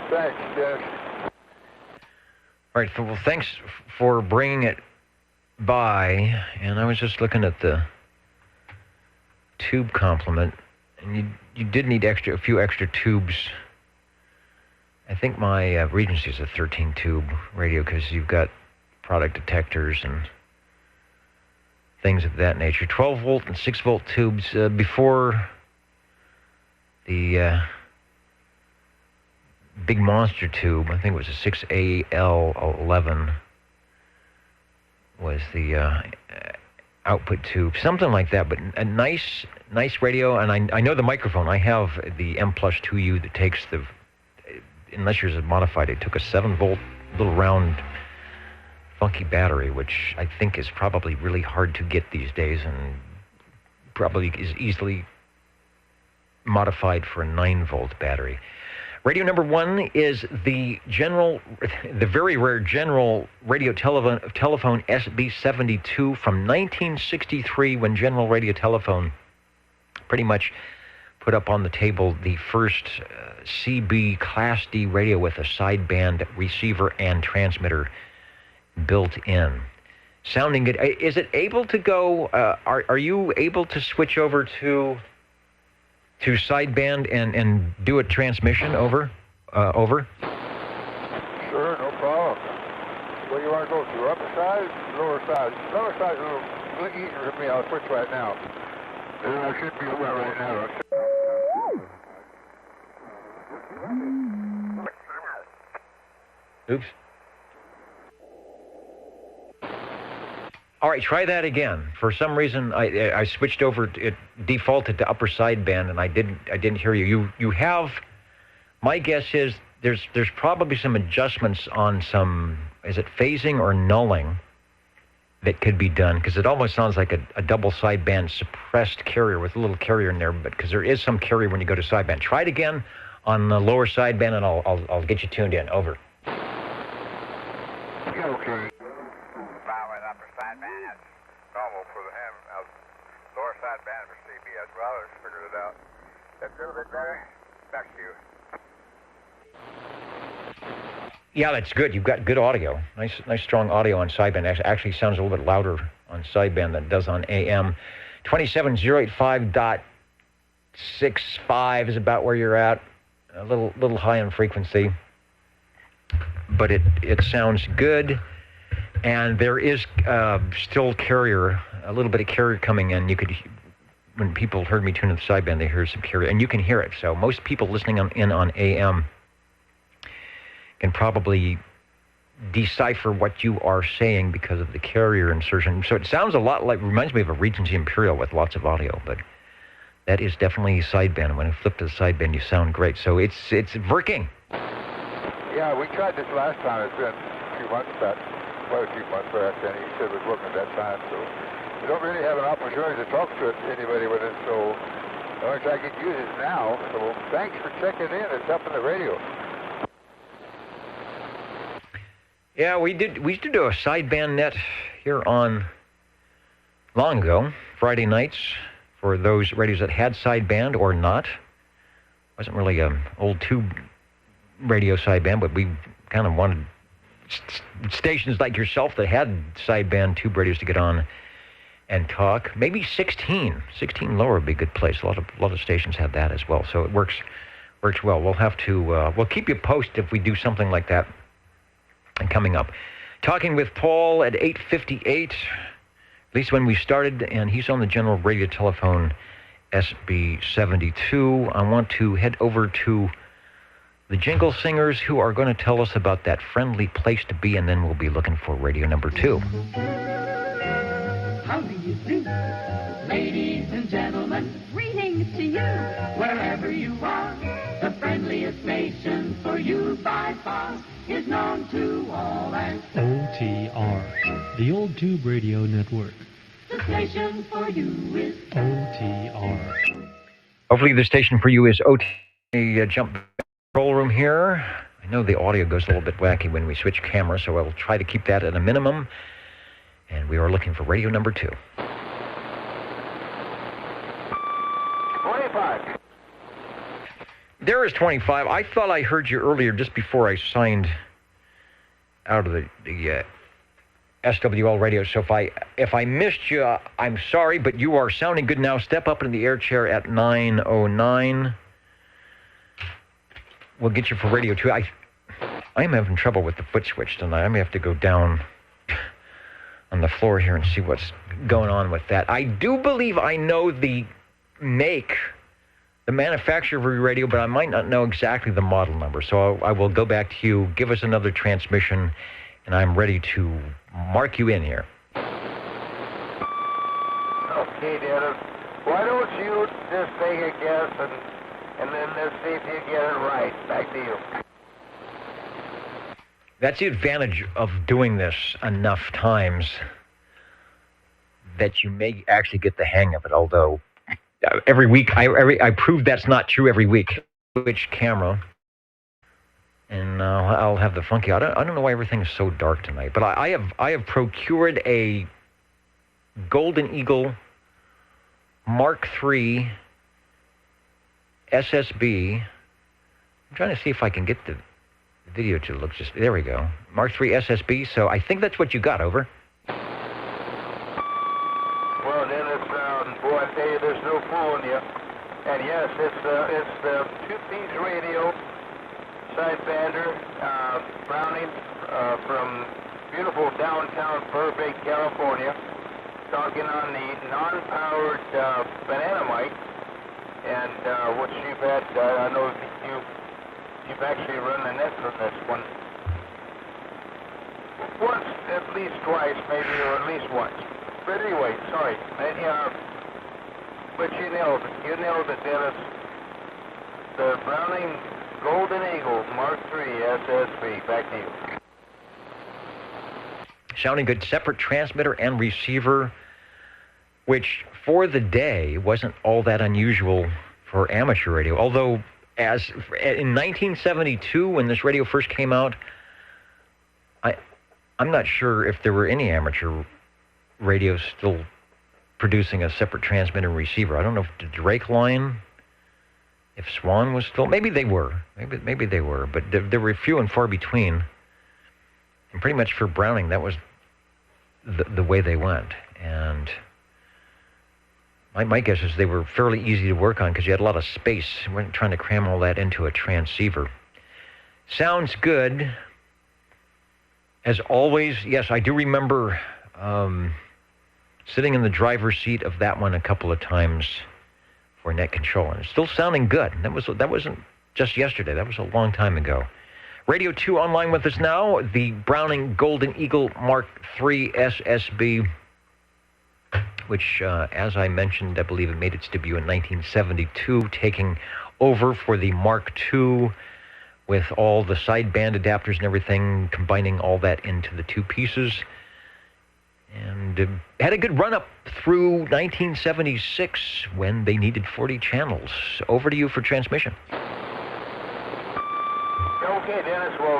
L: Thanks, Dennis.
A: All right, well, thanks for bringing it by. And I was just looking at the tube complement, and you did need a few extra tubes. I think my Regency is a 13-tube radio because you've got product detectors and things of that nature. 12-volt and 6-volt tubes. Before the big monster tube, I think it was a 6AL11, was the output tube. Something like that, but a nice radio. And I know the microphone. I have the M Plus 2U that takes unless yours is modified, it took a 7-volt little round funky battery, which I think is probably really hard to get these days and probably is easily modified for a 9-volt battery. Radio number 1 is the very rare General Radio Telephone SB72 from 1963, when General Radio Telephone pretty much put up on the table the first CB Class D radio with a sideband receiver and transmitter built in. Sounding good. Is it able to go, are you able to switch over to sideband and do a transmission over?
L: Sure, no problem. Where you want to go to? Upper side, lower side? Lower side's a little easier for me. I'll switch right now. I should be well right now.
A: Oops. All right, try that again. For some reason, I switched over. It defaulted to upper sideband, and I didn't hear you. You have. My guess is there's probably some adjustments on some. Is it phasing or nulling that could be done? Because it almost sounds like a double sideband suppressed carrier with a little carrier in there. But because there is some carrier when you go to sideband. Try it again on the lower sideband, and I'll get you tuned in. Over.
L: Okay. Upper sideband, that's normal for the ham. Lower sideband for CB as well. I figured it out. That's a little bit better. Back to you.
A: Yeah, that's good. You've got good audio. Nice strong audio on sideband. Actually sounds a little bit louder on sideband than it does on AM. 27085.65 is about where you're at. A little high in frequency, but it sounds good. And there is still carrier, a little bit of carrier coming in. You could, when people heard me tune in the sideband, they heard some carrier, and you can hear it. So most people listening in on AM can probably decipher what you are saying because of the carrier insertion. So it sounds a lot like, reminds me of a Regency Imperial with lots of audio, but that is definitely sideband. When I flip to the sideband, you sound great. So it's working.
L: Yeah, we tried this last time. It's been a few months back. Quite a few months back, and he said it was working at that time, so we don't really have an opportunity to talk to anybody with it, so the only I can use it now, so thanks for checking in. It's up on the radio.
A: Yeah, we used to do a sideband net here on long ago, Friday nights, for those radios that had sideband or not. Wasn't really an old tube radio sideband, but we kind of wanted stations like yourself that had sideband tube radios to get on and talk. Maybe 16 lower would be a good place. A lot of stations have that as well, so it works well. We'll have to we'll keep you posted if we do something like that. And coming up, talking with Paul at 8:58, at least when we started, and he's on the General Radio Telephone SB72. I want to head over to the Jingle Singers, who are going to tell us about that friendly place to be, and then we'll be looking for radio number 2.
B: How do you do? Ladies and gentlemen, greetings to you. Wherever you are, the friendliest station for you by far is known to all as
D: OTR, the Old Tube Radio Network.
B: the station for you is
D: OTR.
A: Hopefully the station for you is OTR. Jump control room here. I know the audio goes a little bit wacky when we switch cameras, so I will try to keep that at a minimum. And we are looking for radio number 2.
L: 25.
A: There is 25. I thought I heard you earlier just before I signed out of the SWL radio. So if I missed you, I'm sorry, but you are sounding good now. Step up into the air chair at 909. We'll get you for radio 2. I am having trouble with the foot switch tonight. I may have to go down on the floor here and see what's going on with that. I do believe I know the make, the manufacturer of your radio, but I might not know exactly the model number. So I will go back to you, give us another transmission, and I'm ready to mark you in here.
F: Okay, Dennis. Why don't you just take a guess and then let's see if you get it right. Back to you.
A: That's the advantage of doing this enough times that you may actually get the hang of it, although every week, I prove that's not true every week. Which camera? And I'll have the funky. I don't know why everything's so dark tonight, but I have procured a Golden Eagle Mark III SSB. I'm trying to see if I can get the video to look just... There we go. Mark III SSB. So I think that's what you got, over.
F: Well, Dennis, boy, I tell you, there's no fooling you. And yes, it's the two-piece radio, sidebander, Browning from beautiful downtown Burbank, California, talking on the non-powered banana mic, and which you've had, I know you've actually run the net from this one. Once, at least twice, maybe, or at least once. But anyway, sorry. But you nailed it. You nailed it, Dennis. The Browning Golden Eagle Mark III SSB. Back to you.
A: Sounding good. Separate transmitter and receiver, which for the day wasn't all that unusual for amateur radio. Although, as in 1972, when this radio first came out, I'm not sure if there were any amateur radios still producing a separate transmitter and receiver. I don't know if the Drake line, if Swan was still... Maybe they were. Maybe they were. But there were few and far between. And pretty much for Browning, that was the way they went. And my guess is they were fairly easy to work on because you had a lot of space. You weren't trying to cram all that into a transceiver. Sounds good. As always, yes, I do remember sitting in the driver's seat of that one a couple of times for net control, and it's still sounding good. That wasn't just yesterday. That was a long time ago. Radio 2 online with us now, the Browning Golden Eagle Mark III SSB, which, as I mentioned, I believe it made its debut in 1972, taking over for the Mark II with all the sideband adapters and everything, combining all that into the two pieces. And had a good run-up through 1976 when they needed 40 channels. Over to you for transmission.
F: Okay, Dennis. Well,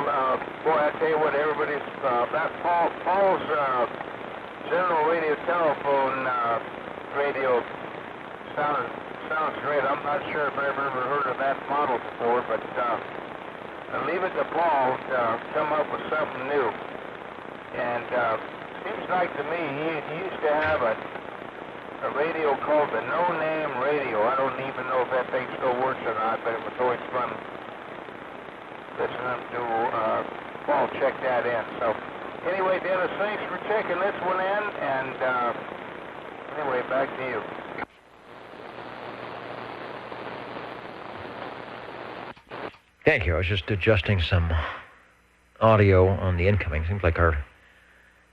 F: boy, I tell you what, everybody's... that Paul's general radio telephone radio sounds great. I'm not sure if I've ever heard of that model before, but... leave it to Paul to come up with something new. And seems like to me he used to have a radio called the No Name Radio. I don't even know if that thing still works or not, but it was always fun listening to Paul check that in. So anyway, Dennis, thanks for checking this one in. And anyway, back to you.
A: Thank you. I was just adjusting some audio on the incoming. Seems like our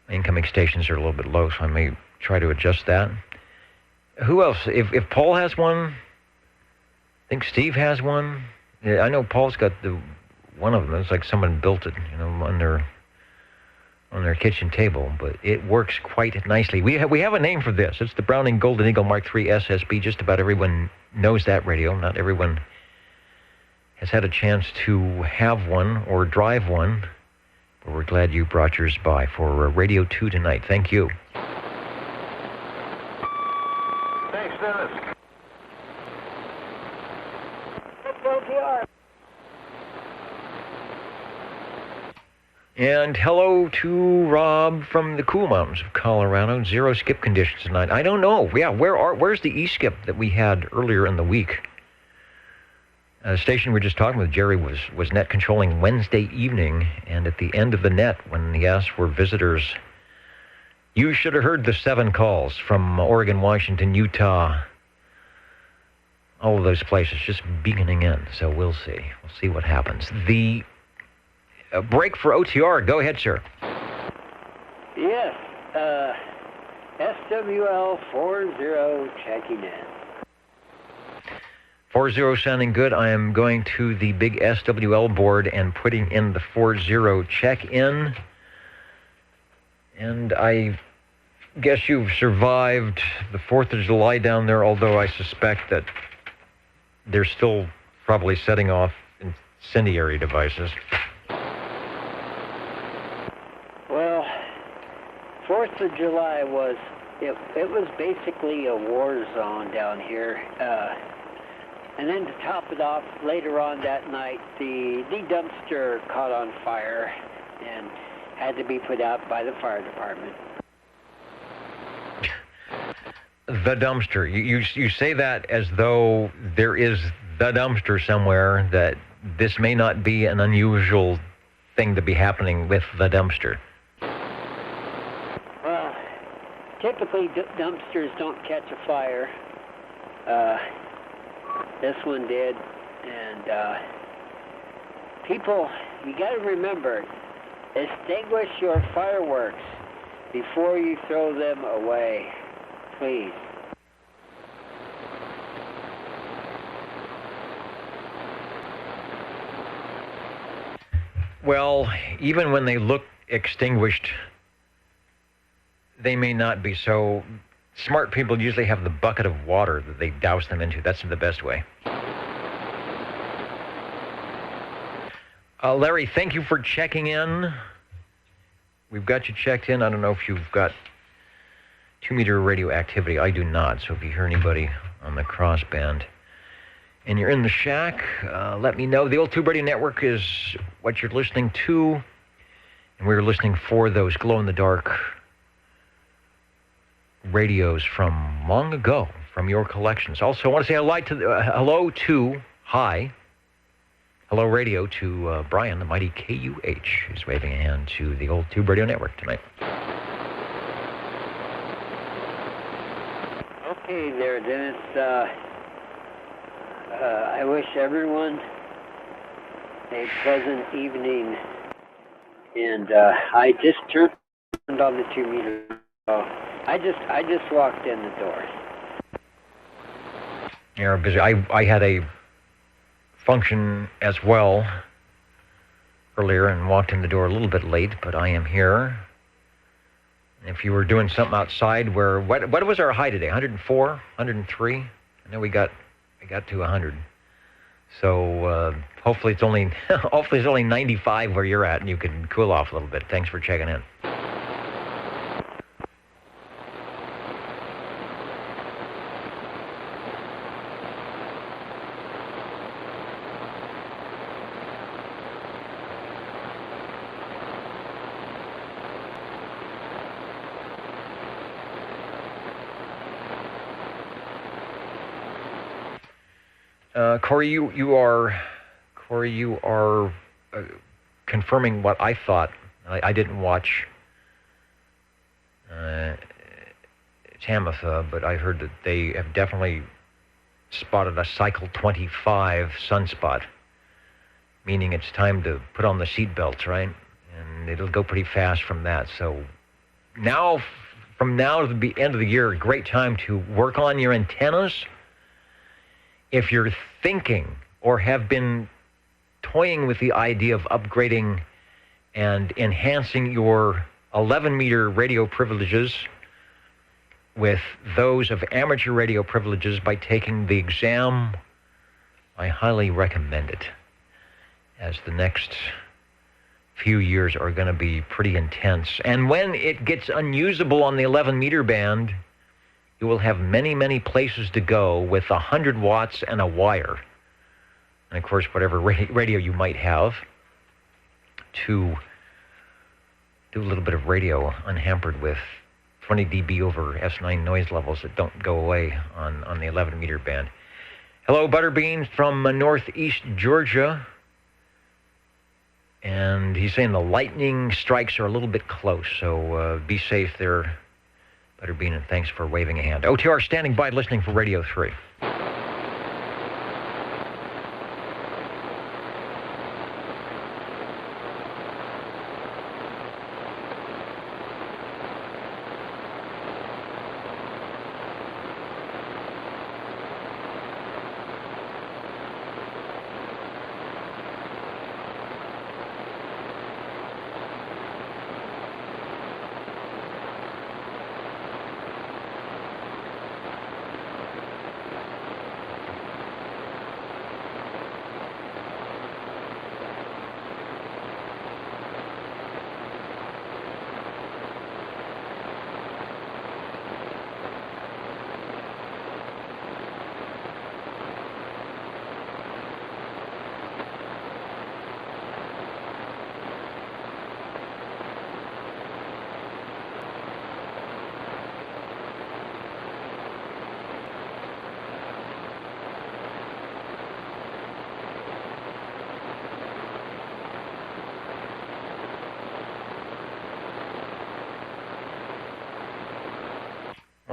A: incoming stations are a little bit low, so I may try to adjust that. Who else? If Paul has one, I think Steve has one. Yeah, I know Paul's got one of them. It's like someone built it, on their kitchen table, but it works quite nicely. We have a name for this. It's the Browning Golden Eagle Mark III SSB. Just about everyone knows that radio. Not everyone has had a chance to have one or drive one, but we're glad you brought yours by for Radio 2 tonight. Thank you.
F: Thanks, Dennis.
A: And hello to Rob from the cool mountains of Colorado. Zero skip conditions tonight. I don't know. Yeah, where's the E-skip that we had earlier in the week? The station we were just talking with, Jerry, was net controlling Wednesday evening, and at the end of the net, when he asked for visitors, you should have heard the 7 calls from Oregon, Washington, Utah, all of those places just beaconing in. So we'll see. We'll see what happens. The break for OTR. Go ahead, sir.
M: Yes. SWL 40 checking in.
A: 40 sounding good. I am going to the big SWL board and putting in the 40 check-in. And I guess you've survived the 4th of July down there, although I suspect that they're still probably setting off incendiary devices.
M: Well, 4th of July was, it was basically a war zone down here. And then to top it off, later on that night, the dumpster caught on fire and had to be put out by the fire department.
A: The dumpster. You say that as though there is the dumpster somewhere, that this may not be an unusual thing to be happening with the dumpster.
M: Well, typically dumpsters don't catch a fire. This one did, and people, you got to remember, extinguish your fireworks before you throw them away, please.
A: Well, even when they look extinguished, they may not be. So smart people usually have the bucket of water that they douse them into. That's the best way. Larry, thank you for checking in. We've got you checked in. I don't know if you've got 2-meter radio activity. I do not. So if you hear anybody on the crossband and you're in the shack, let me know. The Old Tube Radio Network is what you're listening to. And we're listening for those glow-in-the-dark radios from long ago, from your collections. Also, I want to say hello radio to Brian, the mighty KUH, who's waving a hand to the Old Tube Radio Network tonight.
M: Okay there, Dennis. I wish everyone a pleasant evening. And I just turned on the 2-meter. I just walked in the door.
A: You're busy. I had a function as well earlier and walked in the door a little bit late, but I am here. If you were doing something outside, what was our high today? 104, 103? I know we got to 100. So hopefully it's only 95 where you're at, and you can cool off a little bit. Thanks for checking in. Corey, you are confirming what I thought. I didn't watch Tamitha, but I heard that they have definitely spotted a cycle 25 sunspot, meaning it's time to put on the seat belts, right? And it'll go pretty fast from that. So from now to the end of the year, a great time to work on your antennas. If you're thinking or have been toying with the idea of upgrading and enhancing your 11-meter radio privileges with those of amateur radio privileges by taking the exam, I highly recommend it, as the next few years are going to be pretty intense. And when it gets unusable on the 11-meter band, you will have many, many places to go with 100 watts and a wire. And, of course, whatever radio you might have to do a little bit of radio unhampered with 20 dB over S9 noise levels that don't go away on the 11-meter band. Hello, Butterbean from northeast Georgia. And he's saying the lightning strikes are a little bit close, so be safe there, Butterbean, and thanks for waving a hand. OTR standing by, listening for Radio 3.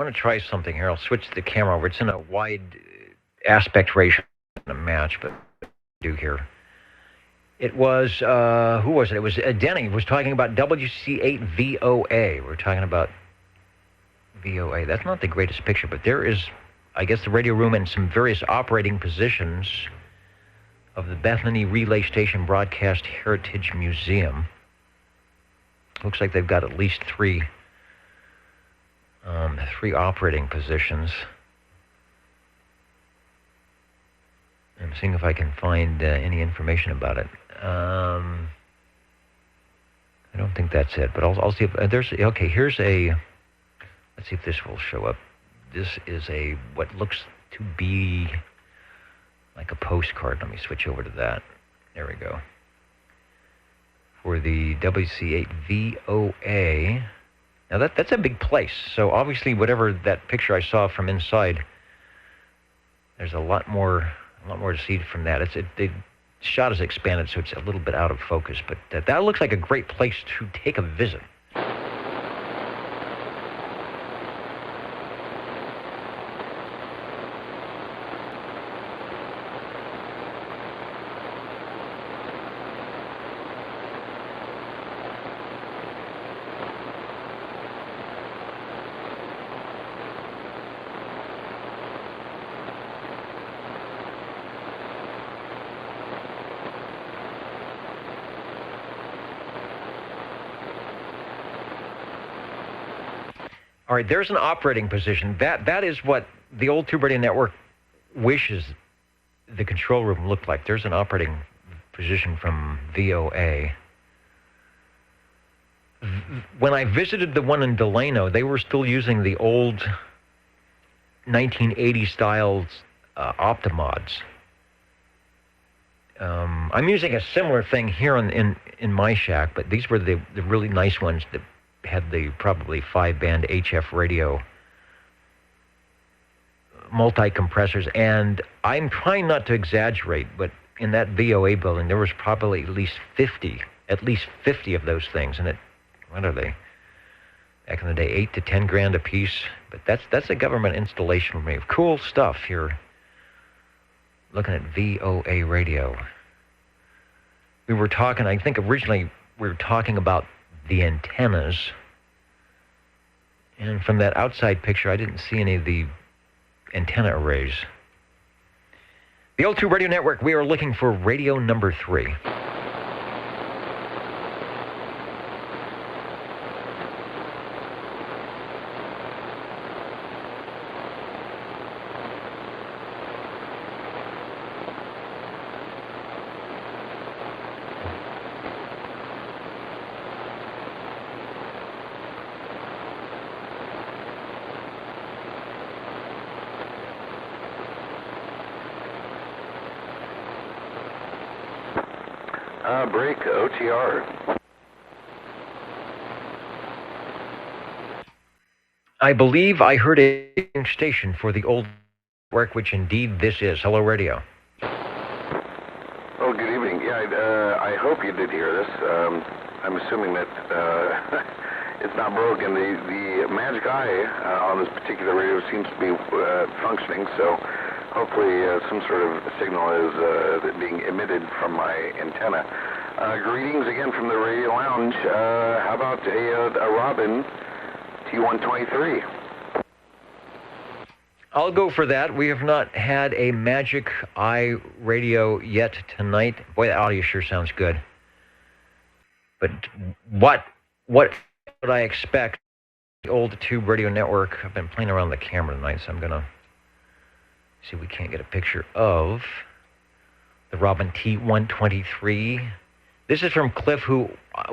A: want to try something here. I'll switch the camera over. It's in a wide aspect ratio to match, but do here. It was, who was it? It was Denny was talking about WC8 VOA. We're talking about VOA. That's not the greatest picture, but there is, I guess, the radio room and some various operating positions of the Bethany Relay Station Broadcast Heritage Museum. Looks like they've got at least three operating positions. I'm seeing if I can find any information about it. I don't think that's it, but I'll see if there's. Okay, here's a. Let's see if this will show up. This is what looks to be like a postcard. Let me switch over to that. There we go. For the WC8 VOA. Now that's a big place. So obviously, whatever that picture I saw from inside, there's a lot more to see from that. The shot is expanded, so it's a little bit out of focus. But that looks like a great place to take a visit. All right, there's an operating position. That is what the old Tube Radio Network wishes the control room looked like. There's an operating position from VOA. When I visited the one in Delano, they were still using the old 1980 style Optimods. I'm using a similar thing here in my shack, but these were the really nice ones that had the probably 5-band HF radio multi-compressors. And I'm trying not to exaggerate, but in that VOA building, there was probably at least 50 of those things. And what are they? Back in the day, $8 to $10 grand a piece. But that's a government installation for me. Cool stuff here. Looking at VOA radio. We were talking, I think originally we were talking about the antennas. And from that outside picture, I didn't see any of the antenna arrays. The old Tube Radio Network, we are looking for radio number 3.
H: Break OTR.
A: I believe I heard a station for the old network, which indeed this is. Hello, radio.
H: Oh, good evening. Yeah, I hope you did hear this. I'm assuming that it's not broken. The magic eye on this particular radio seems to be functioning, so hopefully some sort of signal is being emitted from my antenna. Greetings again from the Radio Lounge. How about a Robin T123?
A: I'll go for that. We have not had a Magic Eye radio yet tonight. Boy, the audio sure sounds good. But what would I expect? The old Tube Radio Network. I've been playing around the camera tonight, so I'm going to see if we can't get a picture of the Robin T123. This is from Cliff, who,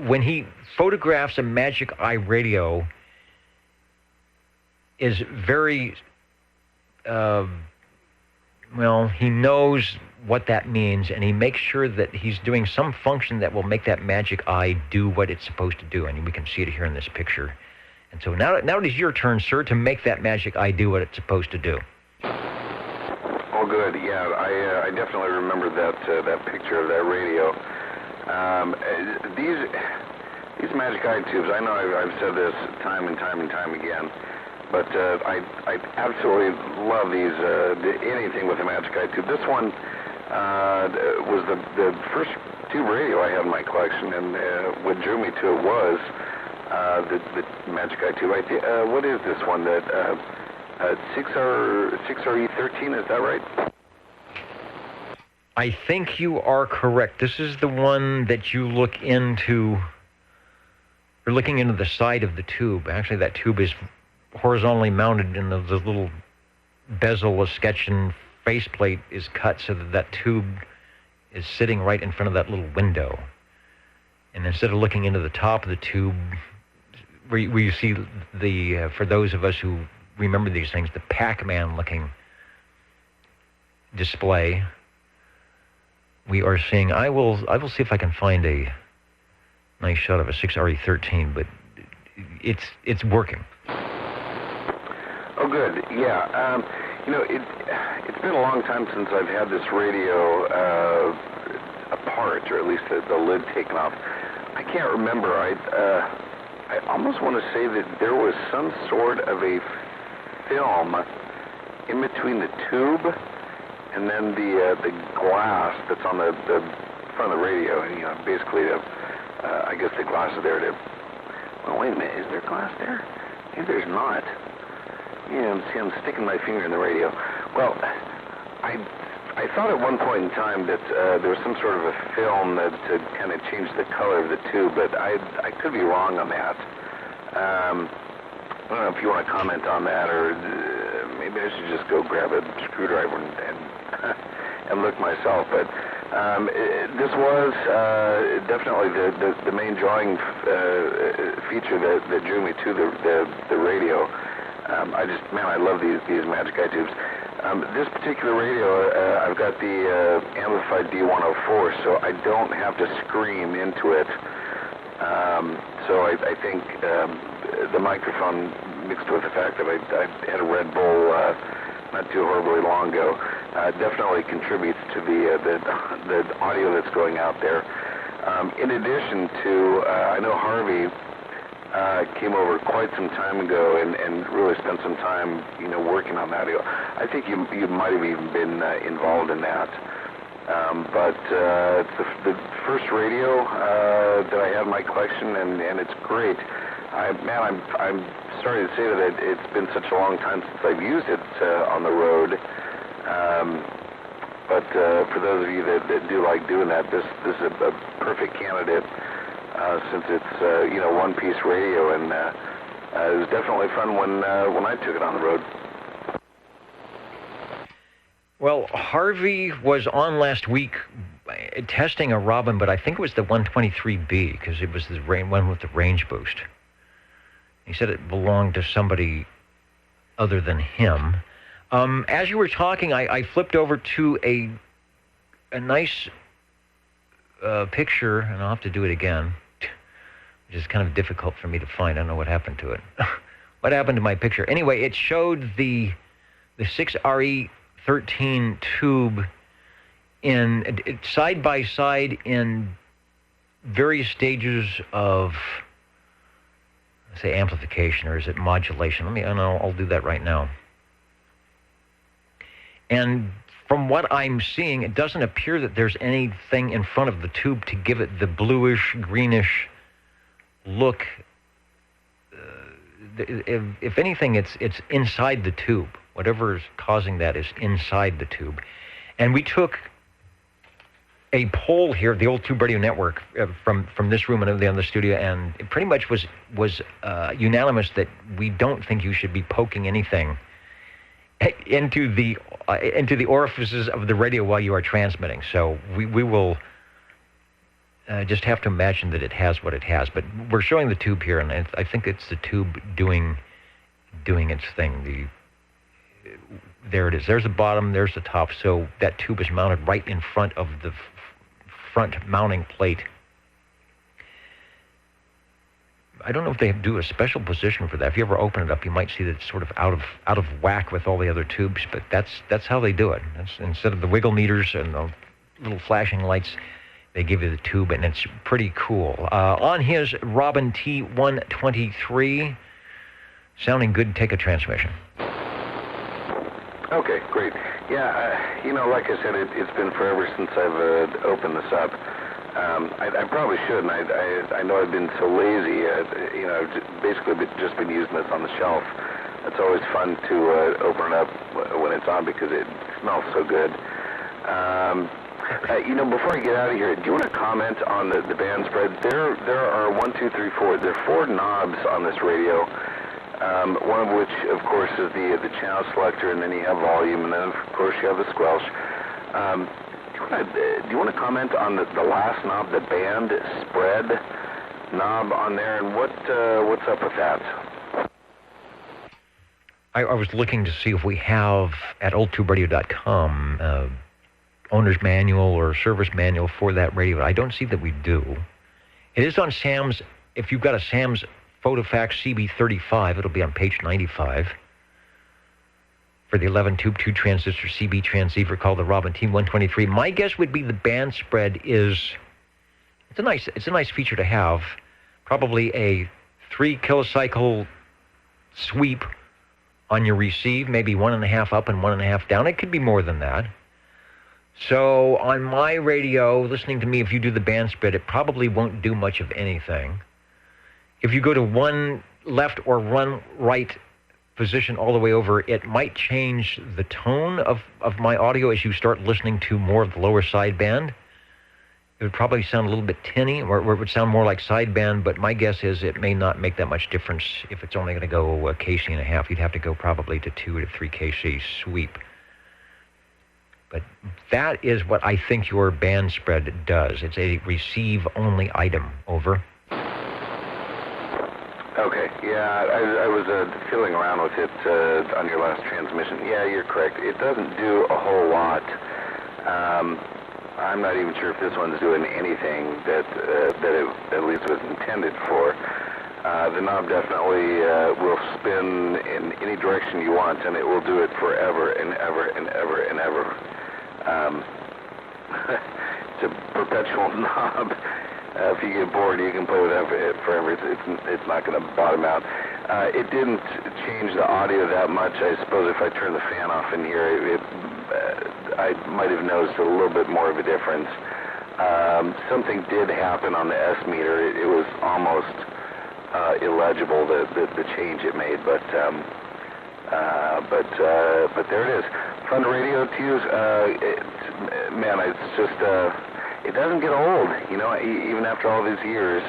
A: when he photographs a Magic Eye radio, is very, he knows what that means, and he makes sure that he's doing some function that will make that Magic Eye do what it's supposed to do, and we can see it here in this picture. And so now it is your turn, sir, to make that Magic Eye do what it's supposed to do.
H: Oh, good. Yeah, I definitely remember that picture of that radio. These Magic Eye tubes, I know I've said this time and time again, But I absolutely love these, anything with a Magic Eye tube. This one was the first tube radio I had in my collection, and what drew me to it was the Magic Eye tube. What is this one? That 6RE13, is that right?
A: I think you are correct. This is the one that you look into. You're looking into the side of the tube. Actually, that tube is horizontally mounted, and the little bezel escutcheon faceplate is cut so that tube is sitting right in front of that little window. And instead of looking into the top of the tube, where you see the, for those of us who remember these things, the Pac-Man looking display, we are seeing, I will see if I can find a nice shot of a 6RE13, but it's working.
H: Oh, good. Yeah. It's been a long time since I've had this radio apart, or at least the lid taken off. I can't remember. I almost want to say that there was some sort of a film in between the tube and then the glass that's on the front of the radio. And, basically, I guess the glass is there to... Well, wait a minute. Is there glass there? Maybe there's not. Yeah, I'm sticking my finger in the radio. Well, I thought at one point in time that there was some sort of a film that kind of changed the color of the tube, but I could be wrong on that. I don't know if you want to comment on that, or maybe I should just go grab a screwdriver and look myself. But this was definitely the main drawing feature that drew me to the radio. I love these Magic Eye tubes. This particular radio, I've got the amplified D104, so I don't have to scream into it. So I think the microphone, mixed with the fact that I had a Red Bull not too horribly long ago, definitely contributes to the audio that's going out there. In addition to, I know Harvey came over quite some time ago and really spent some time, working on that. I think you might have even been involved in that. But it's the first radio that I have in my collection, and it's great. I'm sorry to say that it's been such a long time since I've used it on the road. But for those of you that do like doing that, this is a perfect candidate. Since it's one-piece radio, and it was definitely fun when I took it on the road.
A: Well, Harvey was on last week testing a Robin, but I think it was the 123B, because it was the one with the range boost. He said it belonged to somebody other than him. As you were talking, I flipped over to a nice picture, and I'll have to do it again, which is kind of difficult for me to find. I don't know what happened to it. What happened to my picture? Anyway, it showed the 6RE13 tube side by side in various stages of, say, amplification, or is it modulation? I'll do that right now. And from what I'm seeing, it doesn't appear that there's anything in front of the tube to give it the bluish, greenish look. If anything, it's inside the tube. Whatever is causing that is inside the tube. And we took a poll here, the old Tube Radio Network, from this room and the other studio, and it pretty much was unanimous that we don't think you should be poking anything into the orifices of the radio while you are transmitting. So we will just have to imagine that it has what it has. But we're showing the tube here, and I think it's the tube doing its thing. There it is. There's the bottom. There's the top. So that tube is mounted right in front of the front mounting plate. I don't know if they do a special position for that. If you ever open it up, you might see that it's sort of out of whack with all the other tubes. But that's how they do it. Instead of the wiggle meters and the little flashing lights, they give you the tube, and it's pretty cool. On his Robin T123, sounding good, take a transmission.
H: Okay, great. Yeah, like I said, it's been forever since I've opened this up. I probably should, and I know I've been so lazy. I've basically just been using this on the shelf. It's always fun to open it up when it's on because it smells so good. Before I get out of here, do you want to comment on the band spread? There are 1, 2, 3, 4. There are 4 knobs on this radio. One of which, of course, is the channel selector, and then you have volume, and then, of course, you have the squelch. Do you want to comment on the last knob, the band spread knob on there, and what's up with that?
A: I was looking to see if we have at oldtuberadio.com owner's manual or service manual for that radio. I don't see that we do. It is on Sam's. If you've got a Sam's Photofax CB35, it'll be on page 95 for the 11-tube 2-transistor CB transceiver called the Robin Team 123. My guess would be the band spread is it's a nice feature to have. Probably a 3 kilocycle sweep on your receive, maybe 1.5 up and 1.5 down. It could be more than that. So on my radio, listening to me, if you do the band spread, it probably won't do much of anything. If you go to one left or one right position all the way over, it might change the tone of my audio as you start listening to more of the lower sideband. It would probably sound a little bit tinny, or it would sound more like sideband, but my guess is it may not make that much difference if it's only going to go a KC and a half. You'd have to go probably to 2 to 3 KC sweep. But that is what I think your band spread does. It's a receive-only item. Over.
H: Okay, yeah, I was fiddling around with it on your last transmission. Yeah, you're correct. It doesn't do a whole lot. I'm not even sure if this one's doing anything that it at least was intended for. The knob definitely will spin in any direction you want, and it will do it forever and ever and ever and ever. It's a perpetual knob. If you get bored, you can play with it forever. It's not going to bottom out. It didn't change the audio that much. I suppose if I turn the fan off in here, I might have noticed a little bit more of a difference. Something did happen on the S meter. It was almost illegible, the change it made, but there it is. Fun radio to use. It's just it doesn't get old, even after all these years.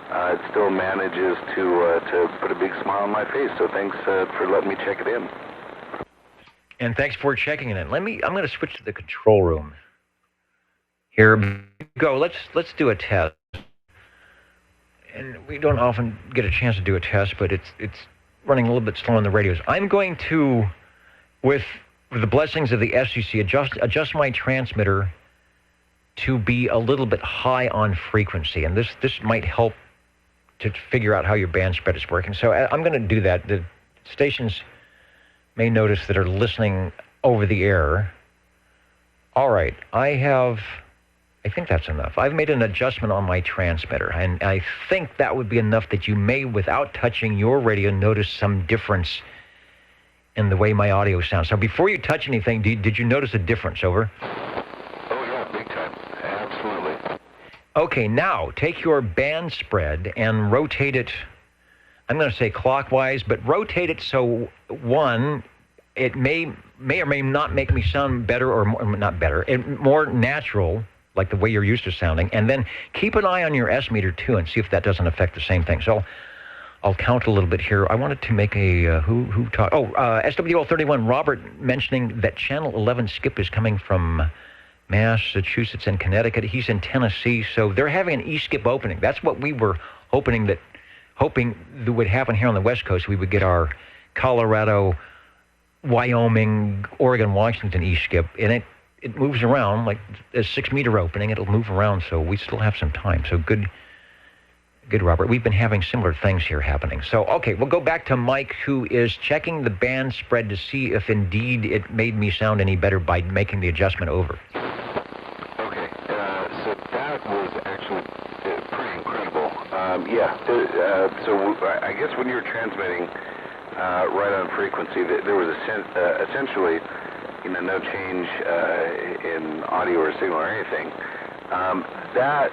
H: It still manages to put a big smile on my face. So thanks for letting me check it in.
A: And thanks for checking it in. I'm going to switch to the control room. Here go. Let's do a test. And we don't often get a chance to do a test, but it's running a little bit slow on the radios. I'm going to, with the blessings of the FCC, adjust my transmitter to be a little bit high on frequency, and this might help to figure out how your band spread is working. So I'm going to do that. The stations may notice that are listening over the air. All right, I think that's enough. I've made an adjustment on my transmitter, and I think that would be enough that you may, without touching your radio, notice some difference in the way my audio sounds. So before you touch anything, did you notice a difference? Over. Okay, now take your band spread and rotate it, I'm going to say clockwise, but rotate it so, one, it may or may not make me sound better, or not better, more natural, like the way you're used to sounding, and then keep an eye on your S meter, too, and see if that doesn't affect the same thing. So I'll count a little bit here. I wanted to make a, who talked? SWL31, Robert mentioning that Channel 11 skip is coming from Massachusetts and Connecticut. He's in Tennessee, so they're having an E-skip opening. That's what we were hoping that would happen here on the West Coast. We would get our Colorado, Wyoming, Oregon, Washington E-skip, and it moves around like a 6-meter opening. It'll move around, so we still have some time. So good, Robert. We've been having similar things here happening. So, okay, we'll go back to Mike, who is checking the band spread to see if indeed it made me sound any better by making the adjustment over.
H: So I guess when you were transmitting right on frequency. There was essentially, no change in audio or signal or anything. That,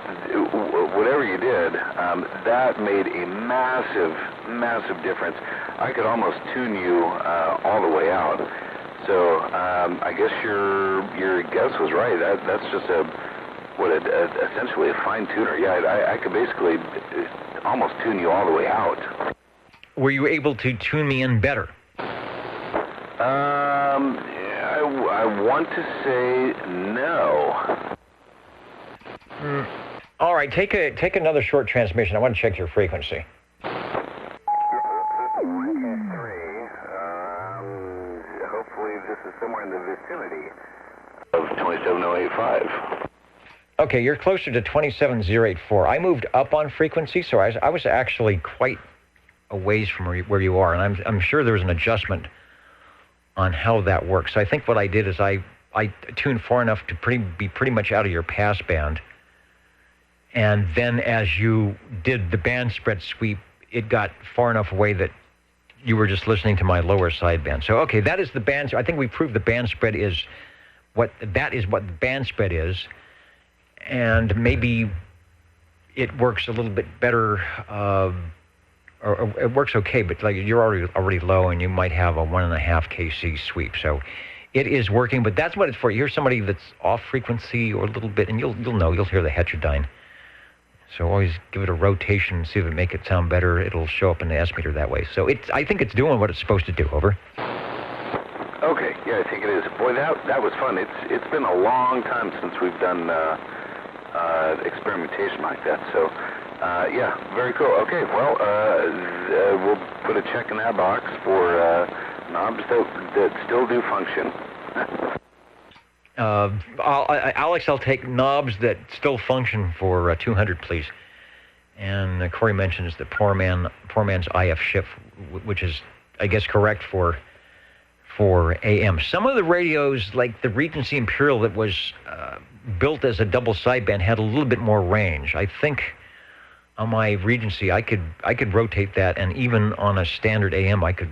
H: whatever you did, that made a massive difference. I could almost tune you all the way out. So I guess your guess was right. That's just essentially a fine tuner. Yeah, I could basically almost tune you all the way out.
A: Were you able to tune me in better?
H: I want to say no.
A: All right, take another short transmission. I want to check your frequency.
H: Hopefully this is somewhere in the vicinity of 27085.
A: Okay, you're closer to 27084. I moved up on frequency, so I was actually quite a ways from where you are, and I'm sure there was an adjustment on how that works. So I think what I did is I tuned far enough to be pretty much out of your pass band, and then as you did the band spread sweep, it got far enough away that you were just listening to my lower sideband. So okay, that is the band. I think we proved the band spread is what the band spread is, and maybe it works a little bit better. Or it works okay, but like you're already low, and you might have a 1.5 kc sweep. So it is working, but that's what it's for. You're somebody that's off frequency or a little bit, and you'll hear the heterodyne. So always give it a rotation and see if it make it sound better. It'll show up in the S meter that way. So I think it's doing what it's supposed to do. Over.
H: Okay, yeah, I think it is. Boy, that was fun. It's been a long time since we've done experimentation like that. So. Yeah, very cool. Okay, well, we'll put a check in that box for knobs that still do function.
A: Alex, I'll take knobs that still function for 200, please. And Corey mentions the poor man's IF shift, which is, I guess, correct for AM. Some of the radios, like the Regency Imperial that was built as a double sideband, had a little bit more range. I think on my Regency, I could rotate that, and even on a standard AM, I could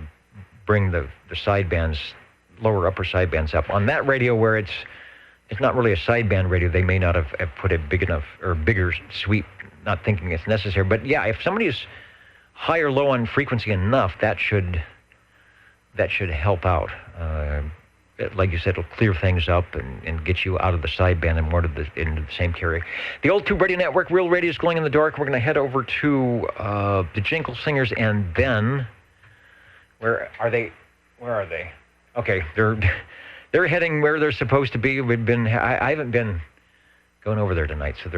A: bring the sidebands, lower upper sidebands up. On that radio, where it's not really a sideband radio, they may not have put a big enough or bigger sweep, not thinking it's necessary. But yeah, if somebody is high or low on frequency enough, that should help out. Like you said, it'll clear things up and get you out of the sideband and more into the same carrier. The Old Tube Radio Network, Real Radio is glowing in the dark. We're going to head over to the Jingle Singers, and then where are they? Okay, they're heading where they're supposed to be. I haven't been going over there tonight, so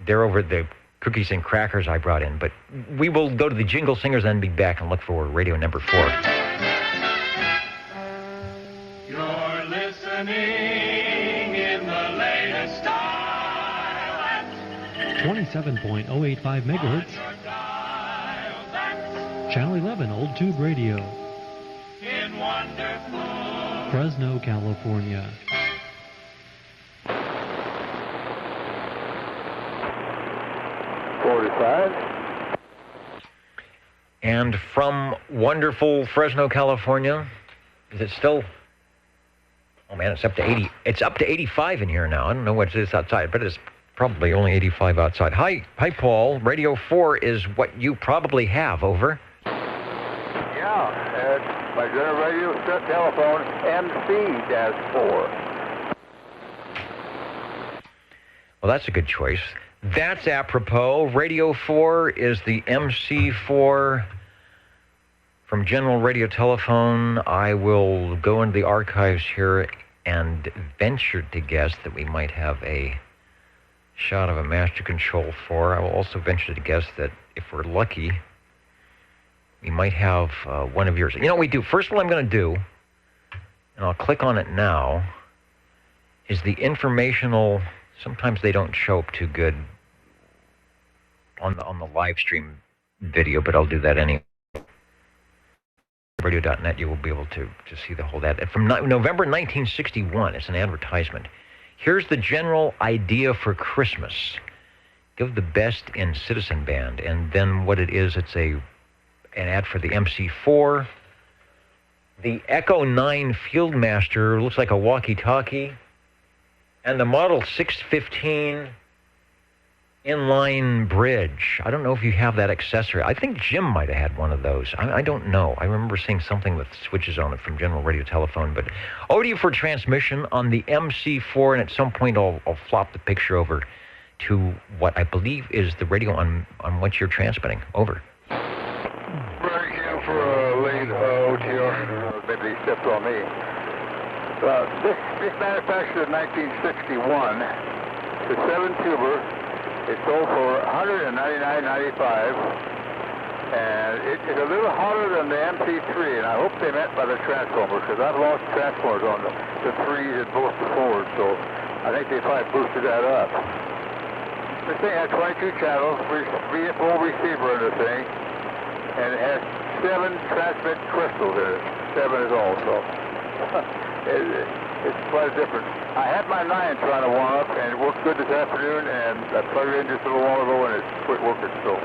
A: they're over at the cookies and crackers I brought in. But we will go to the Jingle Singers and be back and look for radio number 4.
D: 27.085 megahertz. Channel 11, Old Tube Radio.
B: In wonderful
D: Fresno, California.
A: And from wonderful Fresno, California, is it still? Oh man, it's up to 80. It's up to 85 in here now. I don't know what it is outside, but it's probably only 85 outside. Hi, Paul. Radio 4 is what you probably have. Over.
F: Yeah, it's my general radio set telephone MC-4.
A: Well, that's a good choice. That's apropos. Radio 4 is the MC4 from General Radio Telephone. I will go into the archives here and venture to guess that we might have a shot of a Master Control 4. I will also venture to guess that if we're lucky, we might have one of yours. You know what we do? First, what I'm going to do, and I'll click on it now, is the informational. Sometimes they don't show up too good on the live stream video, but I'll do that anyway. Radio.net, you will be able to see the whole ad. From November 1961, it's an advertisement. Here's the general idea for Christmas. Give the best in citizen band. And then what it is, it's an ad for the MC4 the Echo 9 Fieldmaster, looks like a walkie-talkie, and the Model 615 inline bridge. I don't know if you have that accessory. I think Jim might have had one of those. I don't know. I remember seeing something with switches on it from General Radio Telephone. But over to you for transmission on the MC4, and at some point I'll flop the picture over to what I believe is the radio on what you're transmitting. Over.
F: Break in for a late OTR. Maybe they stepped on me. This manufactured in 1961. It's a 7-tuber. It sold for $199.95, and it's a little hotter than the MC3, and I hope they meant by the transformer, because I've lost transformers on the 3s and both the 4s, so I think they probably boosted that up. This thing has 22 channels, 4 receiver in the thing, and it has 7 transmit crystals in it. 7 is all, so it's quite different. I had my 9 trying to warm up, and it worked good this afternoon, and I plugged it in just a little while ago, and it's quit working, so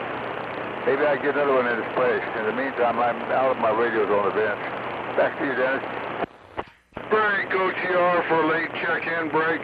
F: maybe I get another one in its place. In the meantime, I'm out of my radios on the bench. Back to you, Dennis.
L: Break, OTR for a late check-in break.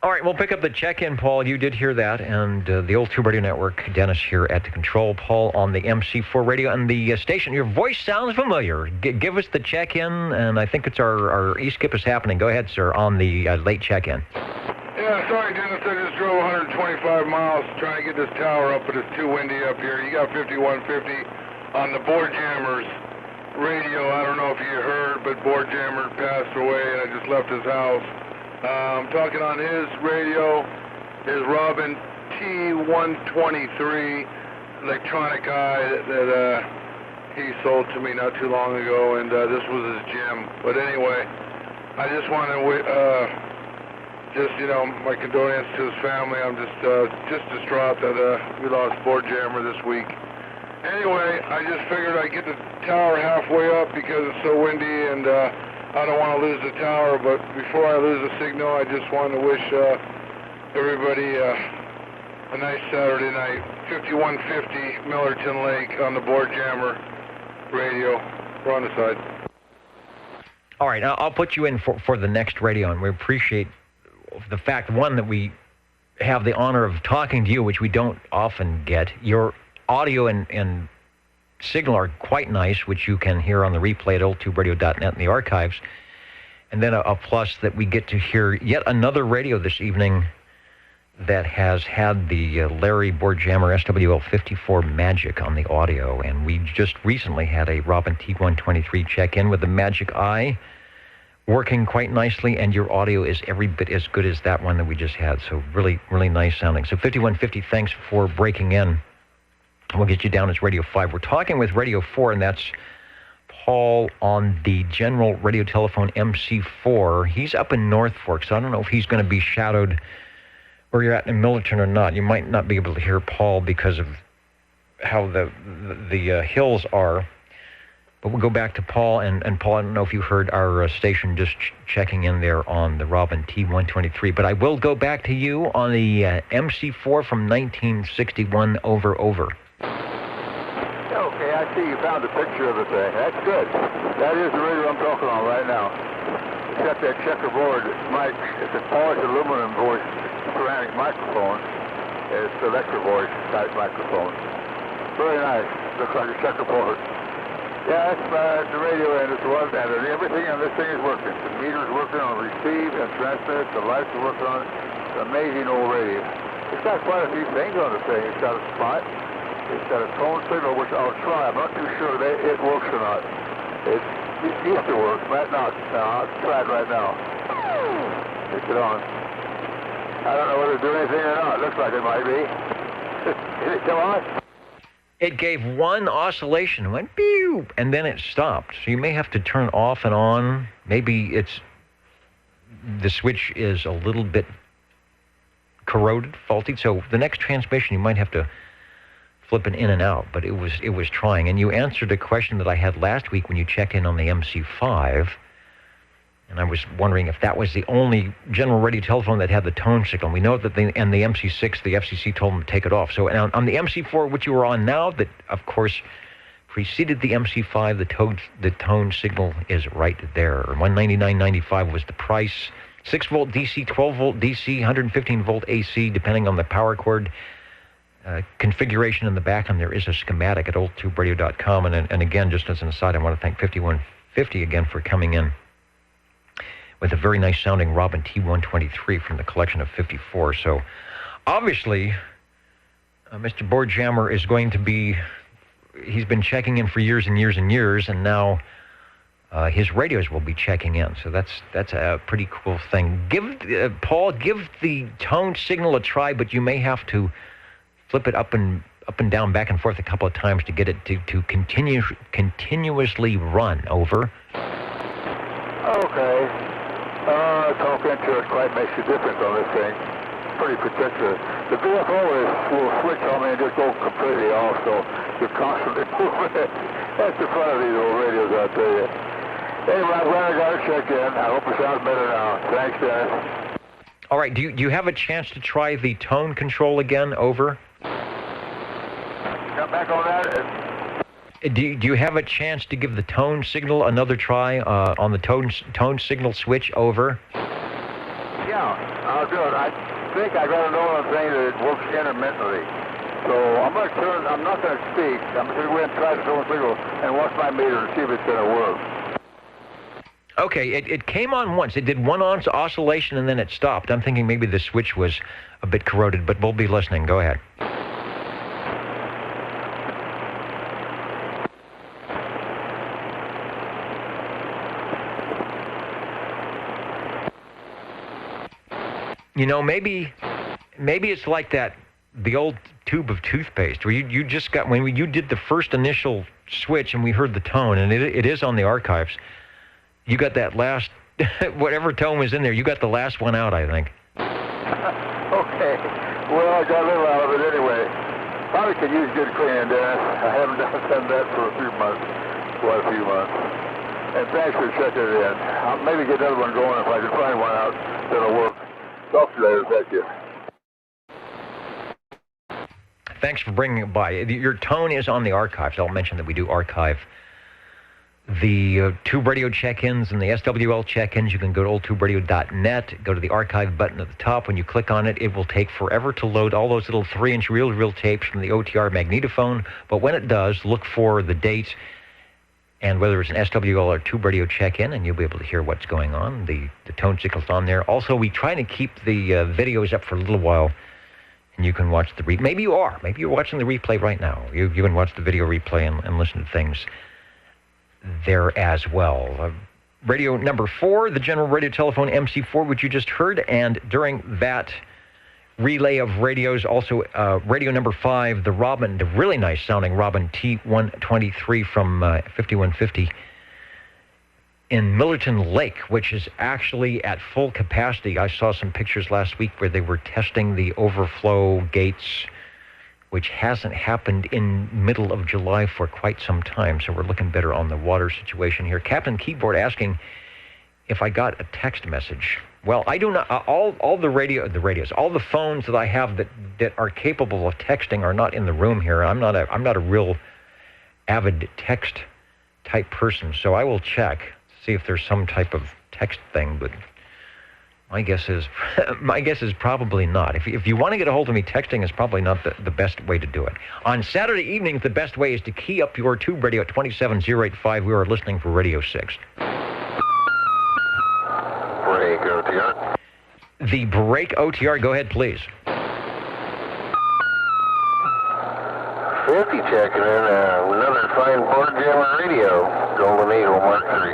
A: All right, we'll pick up the check-in, Paul. You did hear that, and the Old Tube Radio Network, Dennis here at the control, Paul on the MC4 radio and the station. Your voice sounds familiar. Give us the check-in, and I think it's our E-skip is happening. Go ahead, sir, on the late check-in.
L: Yeah, sorry, Dennis. I just drove 125 miles trying to get this tower up, but it's too windy up here. You got 5150 on the Board Jammers radio. I don't know if you heard, but Board Jammer passed away, and I just left his house. I'm talking on his radio is Robin T123 electronic eye that he sold to me not too long ago, and this was his gem. But anyway, I just want to my condolences to his family. I'm just distraught that we lost Board Jammer this week. Anyway, I just figured I'd get the tower halfway up because it's so windy, and I don't want to lose the tower, but before I lose the signal, I just want to wish everybody a nice Saturday night. 5150 Millerton Lake on the Board Jammer radio. We're on the side.
A: All right, I'll put you in for the next radio, and we appreciate the fact, one, that we have the honor of talking to you, which we don't often get. Your audio and signal are quite nice, which you can hear on the replay at oldtuberadio.net in the archives. And then a plus that we get to hear yet another radio this evening that has had the Larry Board Jammer SWL54 Magic on the audio. And we just recently had a Robin T123 check-in with the Magic Eye working quite nicely, and your audio is every bit as good as that one that we just had. So really, really nice sounding. So 5150, thanks for breaking in. We'll get you down as Radio 5. We're talking with Radio 4, and that's Paul on the General Radio Telephone MC4. He's up in North Fork, so I don't know if he's going to be shadowed where you're at in Millerton or not. You might not be able to hear Paul because of how the hills are. But we'll go back to Paul, and Paul, I don't know if you heard our station just checking in there on the Robin T123, but I will go back to you on the MC4 from 1961, over.
F: Okay, I see you found a picture of the thing. That's good. That is the radio I'm talking on right now. It's got that checkerboard mic. It's a polished aluminum voice ceramic microphone. It's electric voice type microphone. Very nice. Looks like a checkerboard. Yeah, that's the radio end as well, and everything on this thing is working. The meter's working on receive and transmit. The lights are working on it. It's an amazing old radio. It's got quite a few things on the thing. It's got a spot. It's got a tone signal, which I'll try. I'm not too sure that it works or not. It used to work, but not. I'll try it right now. Stick it on. I don't know whether to do anything or not. Looks like it might be. Did it come on?
A: It gave one oscillation, it went pew, and then it stopped. So you may have to turn off and on. Maybe the switch is a little bit corroded, faulty. So the next transmission, you might have to flip it in and out. But it was trying. And you answered a question that I had last week when you checked in on the MC5. And I was wondering if that was the only general radio telephone that had the tone signal. We know that the MC6, the FCC told them to take it off. So on the MC4, which you were on now, that, of course, preceded the MC5. The tone signal is right there. $199.95 was the price. 6-volt DC, 12-volt DC, 115-volt AC, depending on the power cord configuration in the back. And there is a schematic at oldtuberadio.com. And again, just as an aside, I want to thank 5150 again for coming in with a very nice sounding Robin T123 from the collection of 54. So obviously, Mr. Boardjammer is going to be, he's been checking in for years and years and years, and now his radios will be checking in. So that's a pretty cool thing. Paul, give the tone signal a try, but you may have to flip it up and down, back and forth a couple of times to get it to continuously run. Over.
F: Okay. Talking to it quite makes a difference on this thing. Pretty particular. The VFO will switch on me and just go completely off, so you're constantly moving it. That's the fun of these old radios, I'll tell you. Anyway, I'm glad I got to check in. I hope it sounds better now. Thanks, Dennis.
A: All right, do you have a chance to try the tone control again? Over.
F: Got back on that?
A: Do you have a chance to give the tone signal another try on the tone signal switch? Over.
F: Yeah, I'll do it. I think I got to know one thing that it works intermittently. So I'm going to turn. I'm not going to speak. I'm going to go ahead and try the tone signal and watch my meter and see if it's going to work.
A: Okay, it came on once. It did one oscillation and then it stopped. I'm thinking maybe the switch was a bit corroded, but we'll be listening. Go ahead. You know, maybe it's like the old tube of toothpaste where you just got, when you did the first initial switch and we heard the tone, and it is on the archives, you got that last, whatever tone was in there, you got the last one out, I think.
F: Okay. Well, I got a little out of it anyway. Probably could use good cleaning, Dennis. I haven't done that for a few months. Quite a few months. And thanks for checking it in. I'll maybe get another one going if I can find one out that'll work. Talk to you later. Thank you.
A: Thanks for bringing it by. Your tone is on the archives. I'll mention that we do archive the Tube Radio check-ins and the SWL check-ins. You can go to oldtuberadio.net, go to the archive button at the top. When you click on it, it will take forever to load all those little 3-inch reel-to-reel tapes from the OTR magnetophone. But when it does, look for the date and whether it's an SWL or Tube Radio check-in, and you'll be able to hear what's going on. The tone signal's on there. Also, we try to keep the videos up for a little while, and you can watch the maybe you are. Maybe you're watching the replay right now. You can watch the video replay and listen to things there as well. Radio number 4, the General Radio Telephone MC4, which you just heard, and during that relay of radios, also radio number 5, the really nice sounding Robin T123 from 5150 in Millerton Lake, which is actually at full capacity. I saw some pictures last week where they were testing the overflow gates, which hasn't happened in middle of July for quite some time, so we're looking better on the water situation here. Captain Keyboard asking if I got a text message. Well, I do not. All the radios, all the phones that I have that are capable of texting are not in the room here. I'm not a real avid text type person, so I will check, see if there's some type of text thing, but my guess is probably not. If you want to get a hold of me, texting is probably not the best way to do it. On Saturday evenings, the best way is to key up your Tube Radio at 27085. We are listening for Radio 6.
H: Break OTR.
A: The break OTR, go ahead, please.
H: 50 checking in, another fine Boardjammer radio, Golden Eagle Mark 3.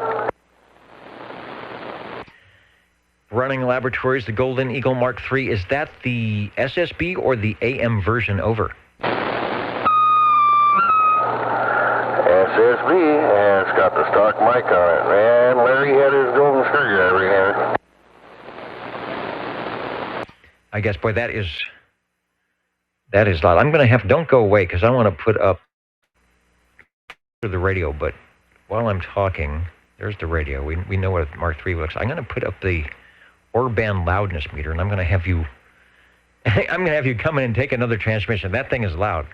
A: Running Laboratories, the Golden Eagle Mark III. Is that the SSB or the AM version? Over.
H: SSB, and it's got the stock mic on it. And Larry had his golden screwdriver here.
A: I guess, boy, that is loud. I'm going to don't go away, because I want to put up the radio, but while I'm talking, there's the radio. We know what Mark III looks like. I'm going to put up the Orban loudness meter, and I'm going to have you come in and take another transmission. That thing is loud.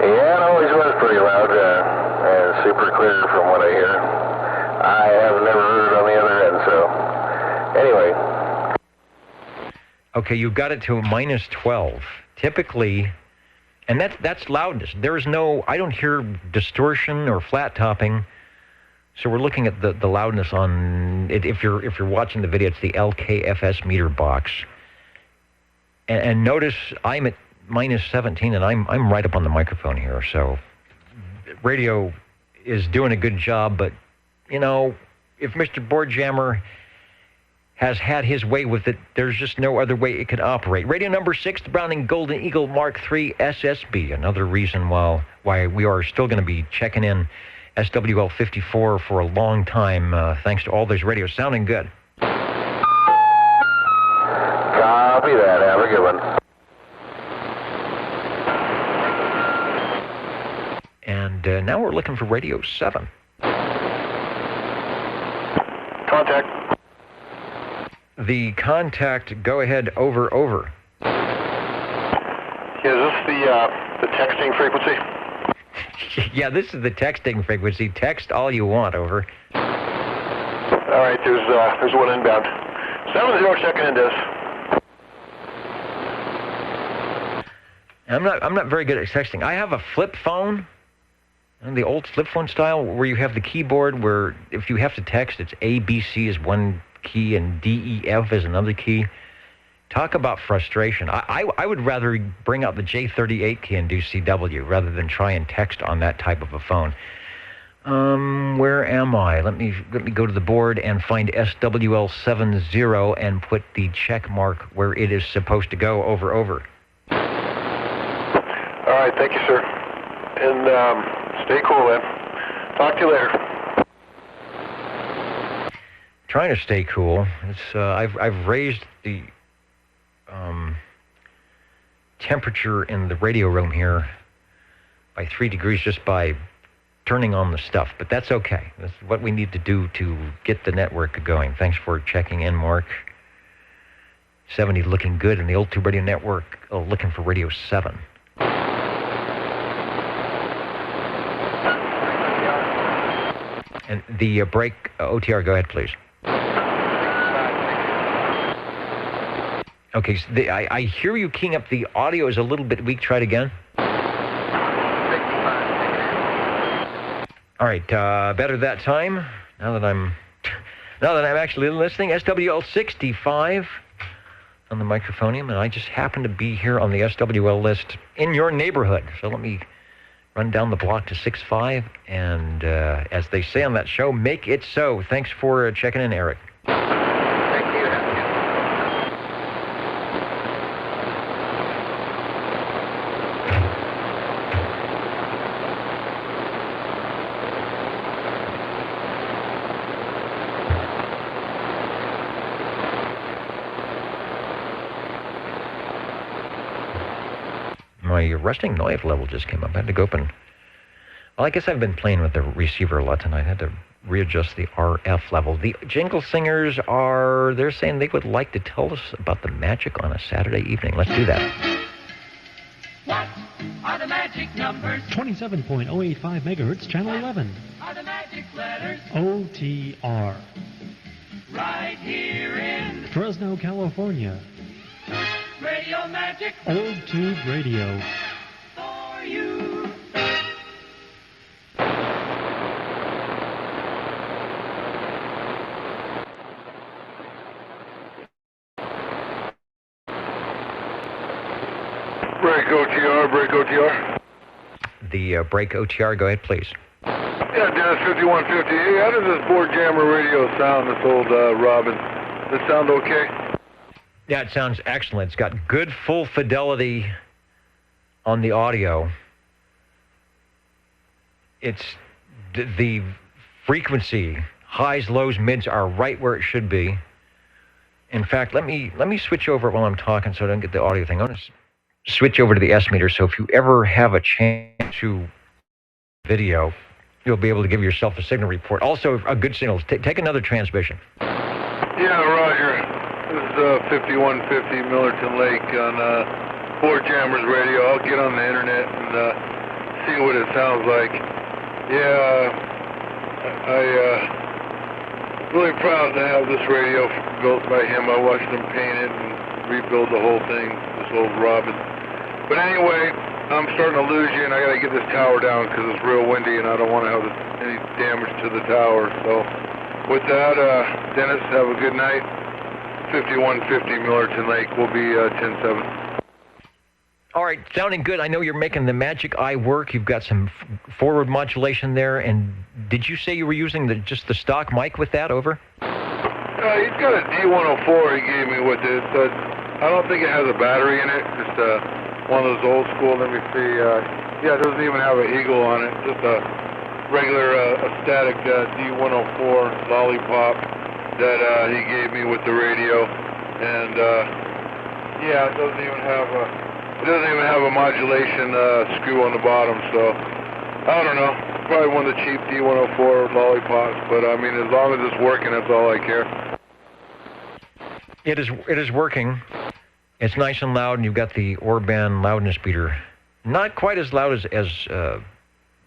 H: Yeah, it always was pretty loud and super clear from what I hear. I have never heard it on the other end, so anyway.
A: Okay, you've got it to -12. Typically, and that's loudness. There's no, I don't hear distortion or flat topping. So we're looking at the loudness on it. If you're watching the video, it's the LKFS meter box. And notice I'm at -17, and I'm right up on the microphone here. So radio is doing a good job, but you know, if Mr. Boardjammer has had his way with it, there's just no other way it could operate. Radio number 6, the Browning Golden Eagle Mark III SSB. Another reason why we are still going to be checking in SWL 54 for a long time, thanks to all those radios sounding good.
H: Copy that. Have a good one.
A: And now we're looking for radio 7.
L: Contact.
A: The contact, go ahead, over.
L: Is this the texting frequency?
A: Yeah, this is the texting frequency. Text all you want, over.
L: All right, there's one inbound. 70 checking in this.
A: I'm not very good at texting. I have a flip phone, the old flip phone style, where you have the keyboard where if you have to text, it's A, B, C is one key and D, E, F is another key. Talk about frustration. I would rather bring out the J38 key and do CW rather than try and text on that type of a phone. Where am I? Let me go to the board and find SWL70 and put the check mark where it is supposed to go, over.
L: All right, thank you, sir. And stay cool, man. Talk to you later.
A: Trying to stay cool. It's I've raised the temperature in the radio room here by 3 degrees just by turning on the stuff, but that's okay. That's what we need to do to get the network going. Thanks for checking in, Mark. 70 looking good, and the Old Tube Radio Network looking for radio 7. And the break OTR, go ahead, please. Okay, so I hear you keying up. The audio is a little bit weak. Try it again. All right, better that time. Now that I'm actually listening, SWL 65 on the microphonium, and I just happen to be here on the SWL list in your neighborhood. So let me run down the block to 65, and as they say on that show, make it so. Thanks for checking in, Eric.
H: Thank you.
A: My resting noise level just came up. I had to go up and... Well, I guess I've been playing with the receiver a lot tonight. I had to readjust the RF level. The Jingle Singers they're saying they would like to tell us about the magic on a Saturday evening. Let's do that.
B: What are the magic numbers?
D: 27.085 megahertz, channel 11.
B: Are the magic letters?
D: OTR.
B: Right here in
D: Fresno, California.
B: Radio Magic
D: Old Tube Radio.
B: for you.
L: Break OTR.
A: The break OTR, go ahead, please.
L: Yeah, Dennis, 5150. Hey, how does this Boardjammer radio sound, this old Robin? Does it sound okay?
A: Yeah, it sounds excellent. It's got good full fidelity on the audio. It's the frequency, highs, lows, mids are right where it should be. In fact, let me switch over while I'm talking so I don't get the audio thing. I'm going to switch over to the S meter, so if you ever have a chance to video, you'll be able to give yourself a signal report. Also, a good signal. Take another transmission.
L: Yeah, Roger. This is 5150 Millerton Lake on Boardjammer's radio. I'll get on the internet and see what it sounds like. Yeah, really proud to have this radio built by him. I watched him paint it and rebuild the whole thing, this old Robin. But anyway, I'm starting to lose you, and I got to get this tower down because it's real windy, and I don't want to have any damage to the tower. So with that, Dennis, have a good night. 5150 Millerton Lake will be 10-7.
A: All right, sounding good. I know you're making the Magic Eye work. You've got some forward modulation there. And did you say you were using just the stock mic with that? Over?
L: He's got a D104 he gave me with it. I don't think it has a battery in it. Just one of those old school. Let me see. Yeah, it doesn't even have an eagle on it. Just a regular a static D104 lollipop that he gave me with the radio. And yeah, it doesn't even have a modulation screw on the bottom, so I don't know. Probably one of the cheap D104 lollipops, but I mean, as long as it's working, that's all I care.
A: It is working. It's nice and loud, and you've got the Orban loudness beater. Not quite as loud as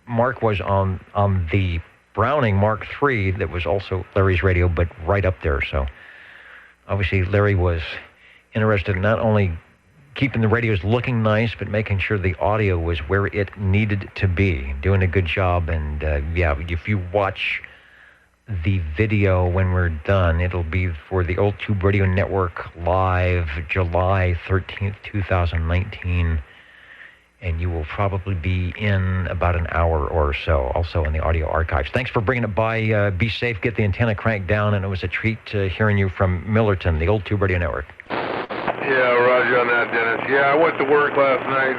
A: Mark was on the Browning Mark III that was also Larry's radio, but right up there. So obviously Larry was interested in not only keeping the radios looking nice, but making sure the audio was where it needed to be. Doing a good job. And yeah, if you watch the video when we're done, it'll be for the Old Tube Radio Network live July 13th, 2019. And you will probably be in about an hour or so, also in the audio archives. Thanks for bringing it by. Be safe, get the antenna cranked down, and it was a treat hearing you from Millerton, the Old Tube Radio Network.
L: Yeah, roger on that, Dennis. Yeah, I went to work last night,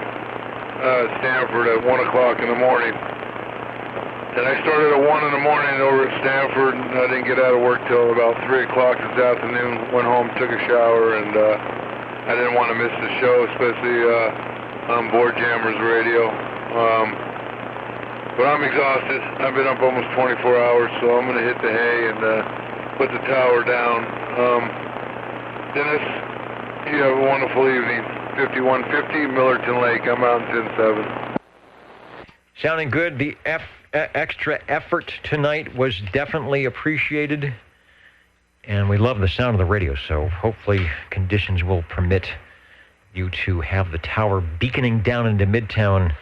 L: Stanford, at 1 o'clock in the morning. And I started at 1 in the morning over at Stanford, and I didn't get out of work till about 3 o'clock this afternoon. Went home, took a shower, and I didn't want to miss the show, especially on Board Jammers Radio. But I'm exhausted. I've been up almost 24 hours, so I'm going to hit the hay and put the tower down. Dennis, you have a wonderful evening. 5150 Millerton Lake. I'm out in 10-7.
A: Sounding good. The extra effort tonight was definitely appreciated. And we love the sound of the radio, so hopefully conditions will permit you to have the tower beaconing down into Midtown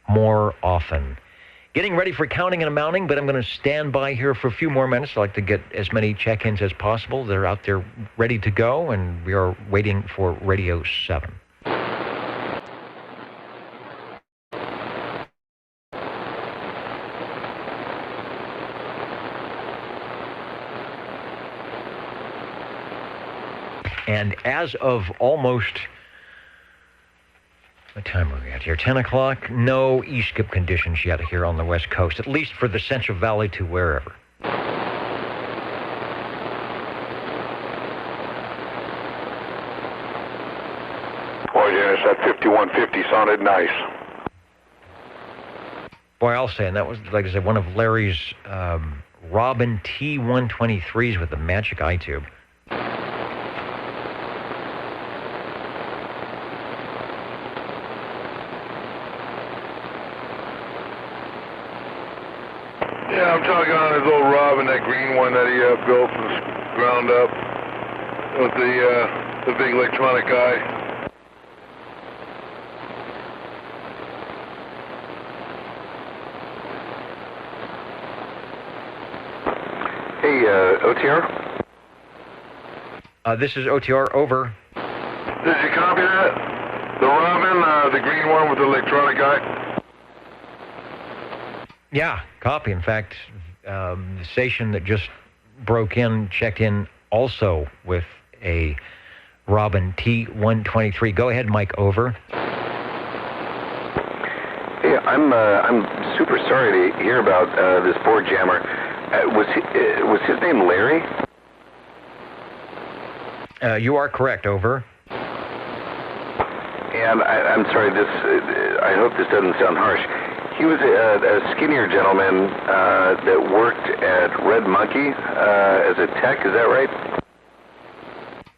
A: more often. Getting ready for counting and amounting, but I'm going to stand by here for a few more minutes. I'd like to get as many check-ins as possible. They're out there ready to go, and we are waiting for Radio 7. And as of almost... what time are we at here? 10 o'clock? No E-skip conditions yet here on the West Coast, at least for the Central Valley to wherever.
L: Boy, yes, that 5150 sounded nice.
A: Boy, I'll say, and that was, like I said, one of Larry's Robin T123s with the Magic Eye tube.
L: Yeah, I'm talking on his old Robin, that green one that he built from the ground up with the big electronic eye.
H: Hey, OTR?
A: This is OTR, over.
L: Did you copy that? The Robin, the green one with the electronic eye?
A: Yeah, copy. In fact, the station that just broke in checked in also with a Robin T123. Go ahead, Mike, over.
H: Hey, I'm super sorry to hear about this board jammer. Was his name Larry?
A: You are correct, over.
H: And I'm sorry, I hope this doesn't sound harsh. He was a skinnier gentleman that worked at Red Monkey as a tech, is that right?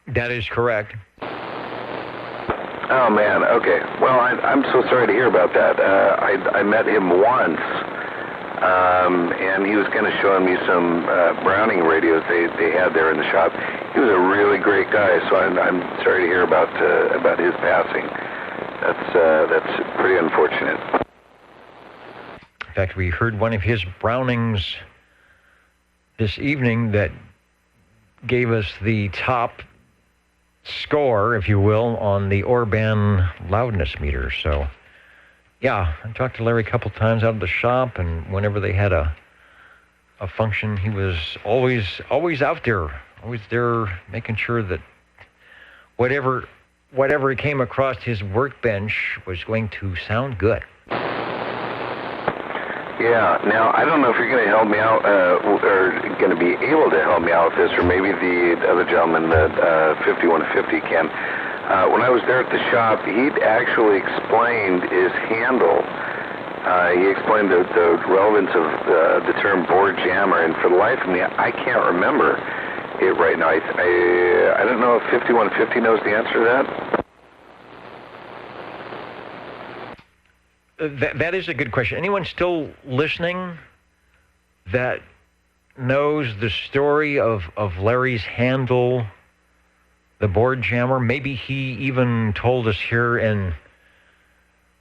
A: That is correct.
H: Oh, man, okay. Well, I'm so sorry to hear about that. I met him once, and he was kind of showing me some Browning radios they had there in the shop. He was a really great guy, so I'm sorry to hear about his passing. That's pretty unfortunate.
A: In fact, we heard one of his Brownings this evening that gave us the top score, if you will, on the Orban loudness meter. So, yeah, I talked to Larry a couple times out of the shop, and whenever they had a function, he was always out there, always there, making sure that whatever came across his workbench was going to sound good.
H: Yeah, now, I don't know if you're going to help me out, or going to be able to help me out with this, or maybe the other gentleman, that 5150 can. When I was there at the shop, he'd actually explained his handle. He explained the relevance of the term board jammer, and for the life of me, I can't remember it right now. I don't know if 5150 knows the answer to that.
A: That is a good question. Anyone still listening that knows the story of Larry's handle, the board jammer? Maybe he even told us here in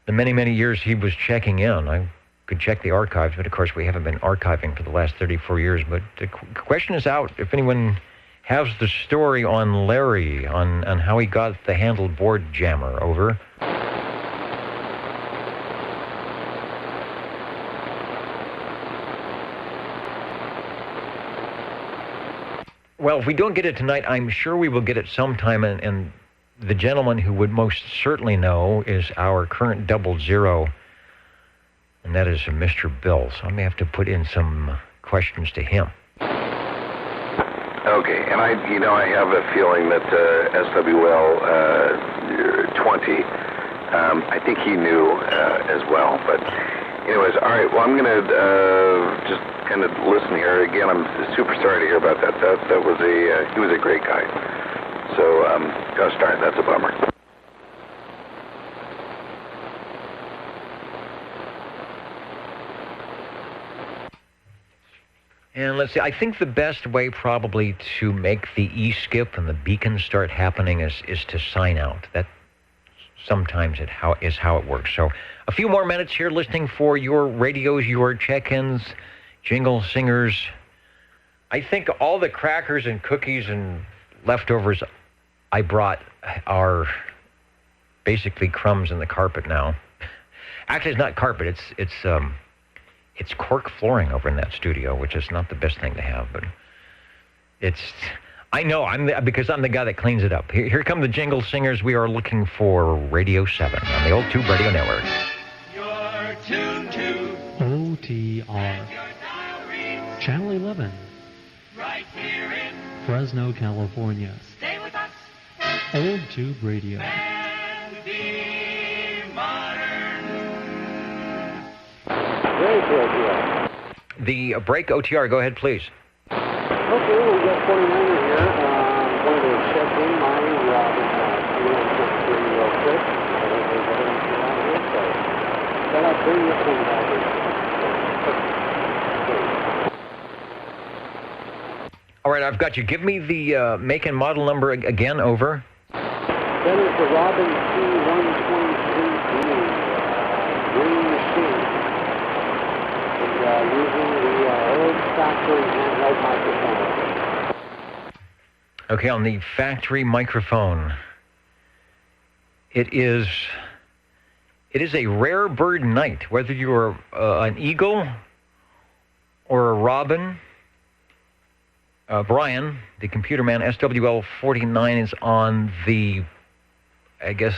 A: the many, many years he was checking in. I could check the archives, but of course we haven't been archiving for the last 34 years. But the question is out. If anyone has the story on Larry, on how he got the handle board jammer, over. Well, if we don't get it tonight, I'm sure we will get it sometime, and the gentleman who would most certainly know is our current 00, and that is Mr. Bill. So I may have to put in some questions to him.
H: Okay, and I have a feeling that SWL 20, I think he knew as well, but anyways, all right, well, I'm going to just kind of listen here. Again, I'm super sorry to hear about that. That was he was a great guy. So, gosh darn, that's a bummer.
A: And let's see, I think the best way probably to make the E-skip and the beacons start happening is to sign out. That sometimes is how it works. So a few more minutes here listening for your radios, your check-ins, jingle singers. I think all the crackers and cookies and leftovers I brought are basically crumbs in the carpet now. Actually, it's not carpet. It's cork flooring over in that studio, which is not the best thing to have, but I know, because I'm the guy that cleans it up. Here come the jingle singers. We are looking for Radio 7 on the Old Tube Radio Network.
B: You're tuned to
D: OTR. Channel 11.
B: right here in
D: Fresno, California.
B: Stay with us
D: Old Tube Radio.
B: and be modern.
I: Very good, yeah.
A: The break OTR, go ahead, please.
I: Okay, we got 49er here. Wanted to check in my Robin real quick. Then I'll bring this one back in.
A: All right, I've got you. Give me the make and model number again, over.
I: That is the Robin C123B green machine. And using the old factory handheld microphone.
A: Okay, on the factory microphone. It is a rare bird night, whether you're an eagle or a robin. Brian, the computer man, SWL49 is on the, I guess,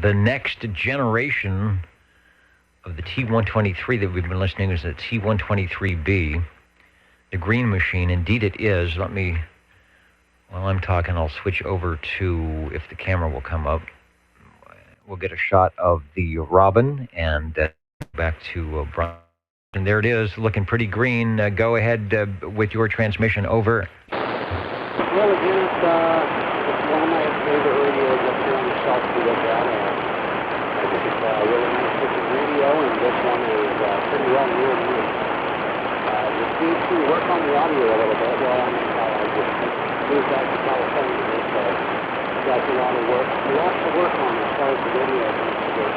A: the next generation of the T123 that we've been listening to is the T123B, the green machine. Indeed it is. Let me, while I'm talking, I'll switch over to, if the camera will come up, we'll get a shot of the robin and back to Brian. And there it is, looking pretty green. Go ahead with your transmission, over.
I: Well, again, it's one of my favorite radios up here on the shelf today.
M: need to work on the audio a little bit. Well, I just moved back to California, so got a lot of work. A lot to work on as far as the video goes.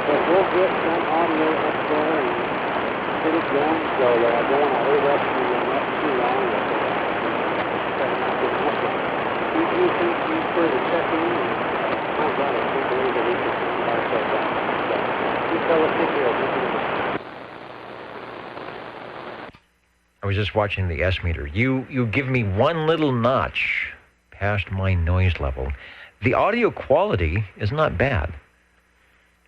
M: But we'll get some audio up there and get it going, so I don't want to hold up the net too long. You think you for the check-in, and oh God, I can't believe that we can come back like that. So, you fellas take care of it.
A: I was just watching the S meter. You give me one little notch past my noise level. The audio quality is not bad.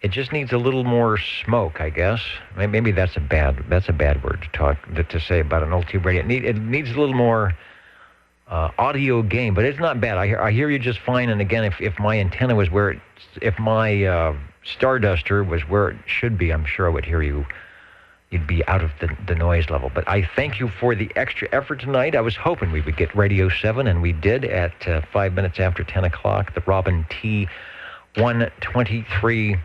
A: It just needs a little more smoke, I guess. Maybe that's a bad word to say about an old tube radio. It needs a little more audio gain, but it's not bad. I hear you just fine. And again, if my antenna was if my Starduster was where it should be, I'm sure I would hear you. You'd be out of the noise level. But I thank you for the extra effort tonight. I was hoping we would get Radio 7, and we did at 5 minutes after 10 o'clock. The Robin T123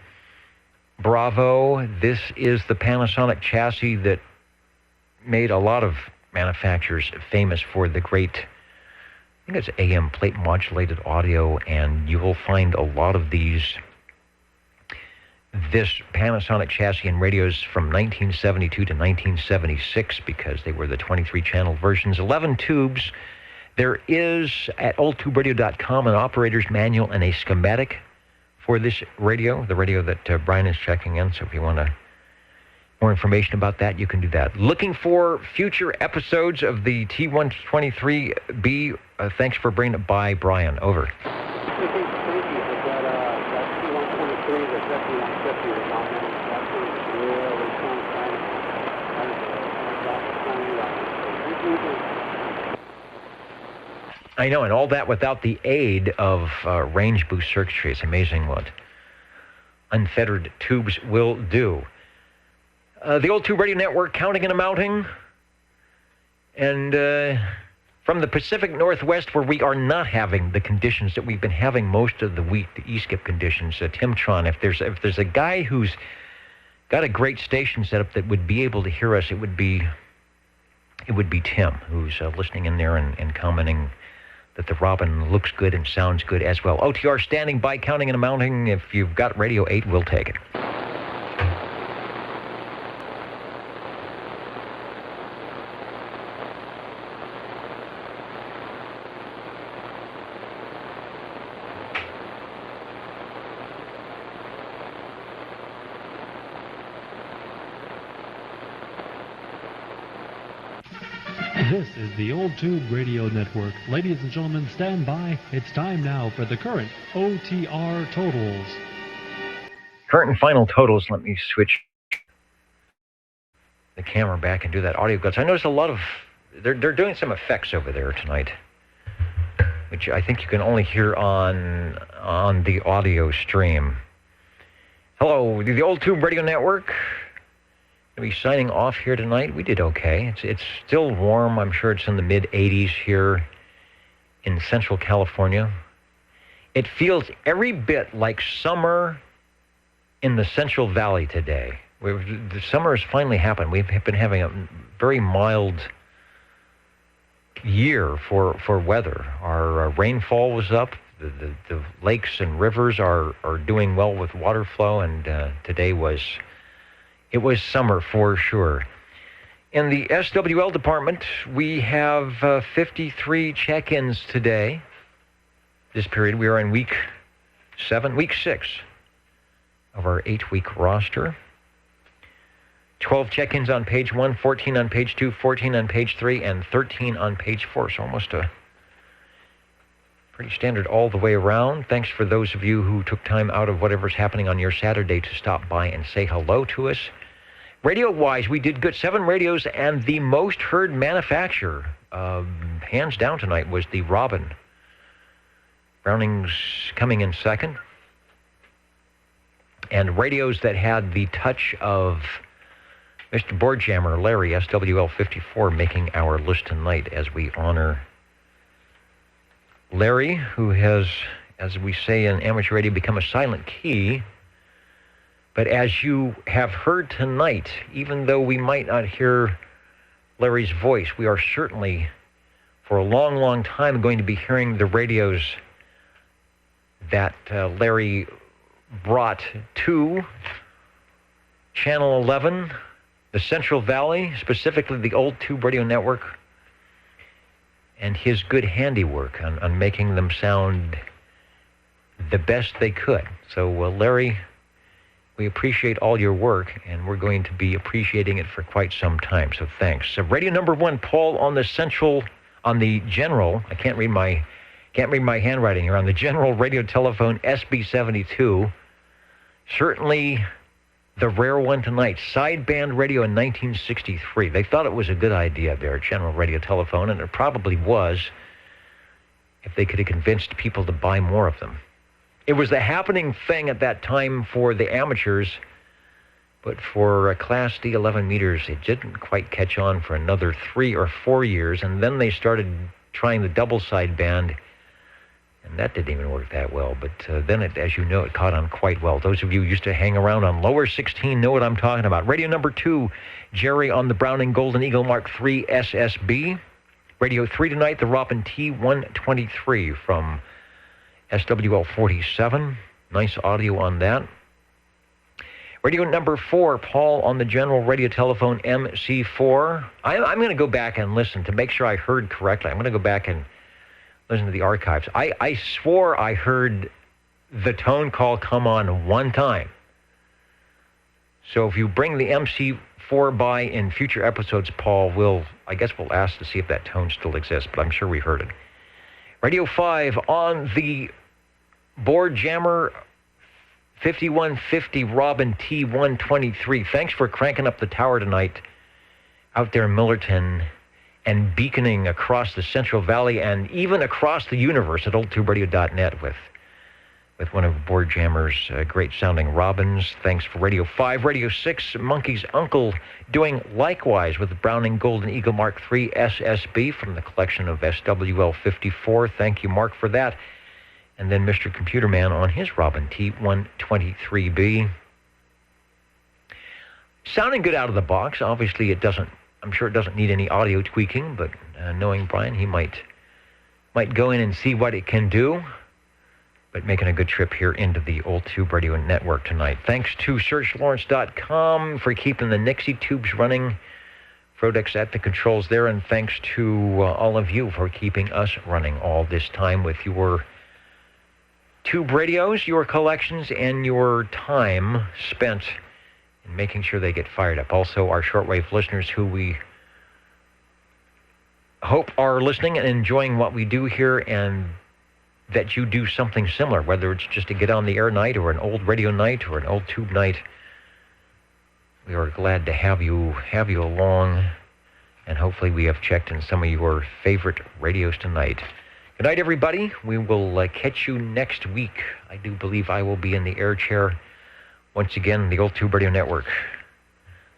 A: Bravo. This is the Panasonic chassis that made a lot of manufacturers famous for the great, I think it's AM plate modulated audio, and you will find a lot of this Panasonic chassis and radios from 1972 to 1976 because they were the 23-channel versions, 11 tubes. There is, at oldtuberadio.com, an operator's manual and a schematic for this radio, the radio that Brian is checking in. So if you want more information about that, you can do that. Looking for future episodes of the T123B. Thanks for bringing it by, Brian. Over. I know, and all that without the aid of range boost circuitry. It's amazing what unfettered tubes will do. The Old Tube Radio Network counting and amounting. And from the Pacific Northwest, where we are not having the conditions that we've been having most of the week, the E-skip conditions, Timtron, if there's a guy who's got a great station setup that would be able to hear us, it would be Tim, who's listening in there and commenting that the Robin looks good and sounds good as well. OTR standing by, counting and amounting. If you've got Radio 8, we'll take it.
D: This is the Old Tube Radio Network. Ladies and gentlemen, stand by. It's time now for the current OTR totals.
A: Current and final totals. Let me switch the camera back and do that audio glitch. I noticed a lot of... They're doing some effects over there tonight, which I think you can only hear on the audio stream. Hello, the Old Tube Radio Network. Going to be signing off here tonight. We did okay. It's still warm. I'm sure it's in the mid-80s here in Central California. It feels every bit like summer in the Central Valley today. The summer has finally happened. We've been having a very mild year for weather. Our rainfall was up. The lakes and rivers are doing well with water flow, and today was summer for sure. In the SWL department, we have 53 check-ins today. This period, we are in week 6 of our 8-week roster. 12 check-ins on page 1, 14 on page 2, 14 on page 3, and 13 on page 4. So almost a pretty standard all the way around. Thanks for those of you who took time out of whatever's happening on your Saturday to stop by and say hello to us. Radio-wise, we did good. 7 radios, and the most heard manufacturer, hands down tonight, was the Robin. Browning's coming in second. And radios that had the touch of Mr. Boardjammer Larry, SWL 54, making our list tonight as we honor Larry, who has, as we say in amateur radio, become a silent key. But as you have heard tonight, even though we might not hear Larry's voice, we are certainly, for a long, long time, going to be hearing the radios that Larry brought to Channel 11, the Central Valley, specifically the Old Tube Radio Network, and his good handiwork on making them sound the best they could. So, Larry, we appreciate all your work, and we're going to be appreciating it for quite some time, so thanks. So radio number 1, Paul, on the general, I can't read my handwriting here, on the general radio telephone SB72, certainly the rare one tonight, sideband radio in 1963. They thought it was a good idea there, general radio telephone, and it probably was if they could have convinced people to buy more of them. It was the happening thing at that time for the amateurs, but for Class D 11 meters, it didn't quite catch on for another 3 or 4 years, and then they started trying the double sideband, and that didn't even work that well. But then, as you know, it caught on quite well. Those of you who used to hang around on lower 16 know what I'm talking about. Radio number 2, Jerry on the Browning Golden Eagle Mark III SSB. Radio 3 tonight, the Robin T123 from SWL 47. Nice audio on that. Radio number 4, Paul on the general radio telephone MC4. I'm going to go back and listen to make sure I heard correctly. I'm going to go back and listen to the archives. I swore I heard the tone call come on one time. So if you bring the MC4 by in future episodes, Paul, I guess we'll ask to see if that tone still exists, but I'm sure we heard it. Radio 5 on the board jammer 5150 Robin T123. Thanks for cranking up the tower tonight out there in Millerton and beaconing across the Central Valley and even across the universe at oldtuberadio.net with one of Board Jammer's great sounding Robins. Thanks for Radio 5. Radio 6, Monkey's Uncle, doing likewise with the Browning Golden Eagle Mark III SSB from the collection of SWL 54. Thank you, Mark, for that. And then Mr. Computer Man on his Robin T123B. Sounding good out of the box. Obviously, I'm sure it doesn't need any audio tweaking, but knowing Brian, he might go in and see what it can do. But making a good trip here into the Old Tube Radio Network tonight. Thanks to SearchLawrence.com for keeping the Nixie tubes running. Frodex at the controls there, and thanks to all of you for keeping us running all this time with your tube radios, your collections, and your time spent in making sure they get fired up. Also, our shortwave listeners who we hope are listening and enjoying what we do here, and that you do something similar, whether it's just a get on the air night or an old radio night or an old tube night. We are glad to have you along, and hopefully we have checked in some of your favorite radios tonight. Good night, everybody. We will catch you next week. I do believe I will be in the air chair once again, the Old Tube Radio Network.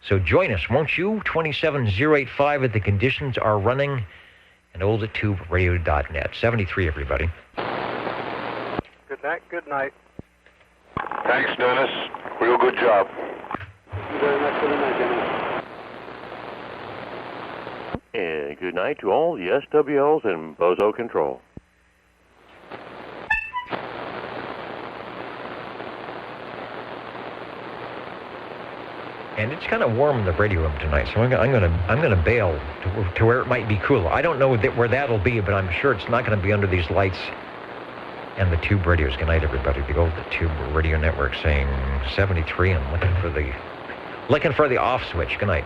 A: So join us, won't you? 27085 at the conditions are running, and oldtuberadio.net. 73, everybody.
K: Good night. Good night.
L: Thanks, Dennis. Real good job.
I: Thank you very much for the night, Dennis.
C: And good night to all the SWLs and Bozo Control.
A: And it's kind of warm in the radio room tonight, so I'm going to bail to where it might be cooler. I don't know where that'll be, but I'm sure it's not going to be under these lights and the tube radios. Good night, everybody. The Old Tube Radio Network saying 73 and looking for the off switch. Good night.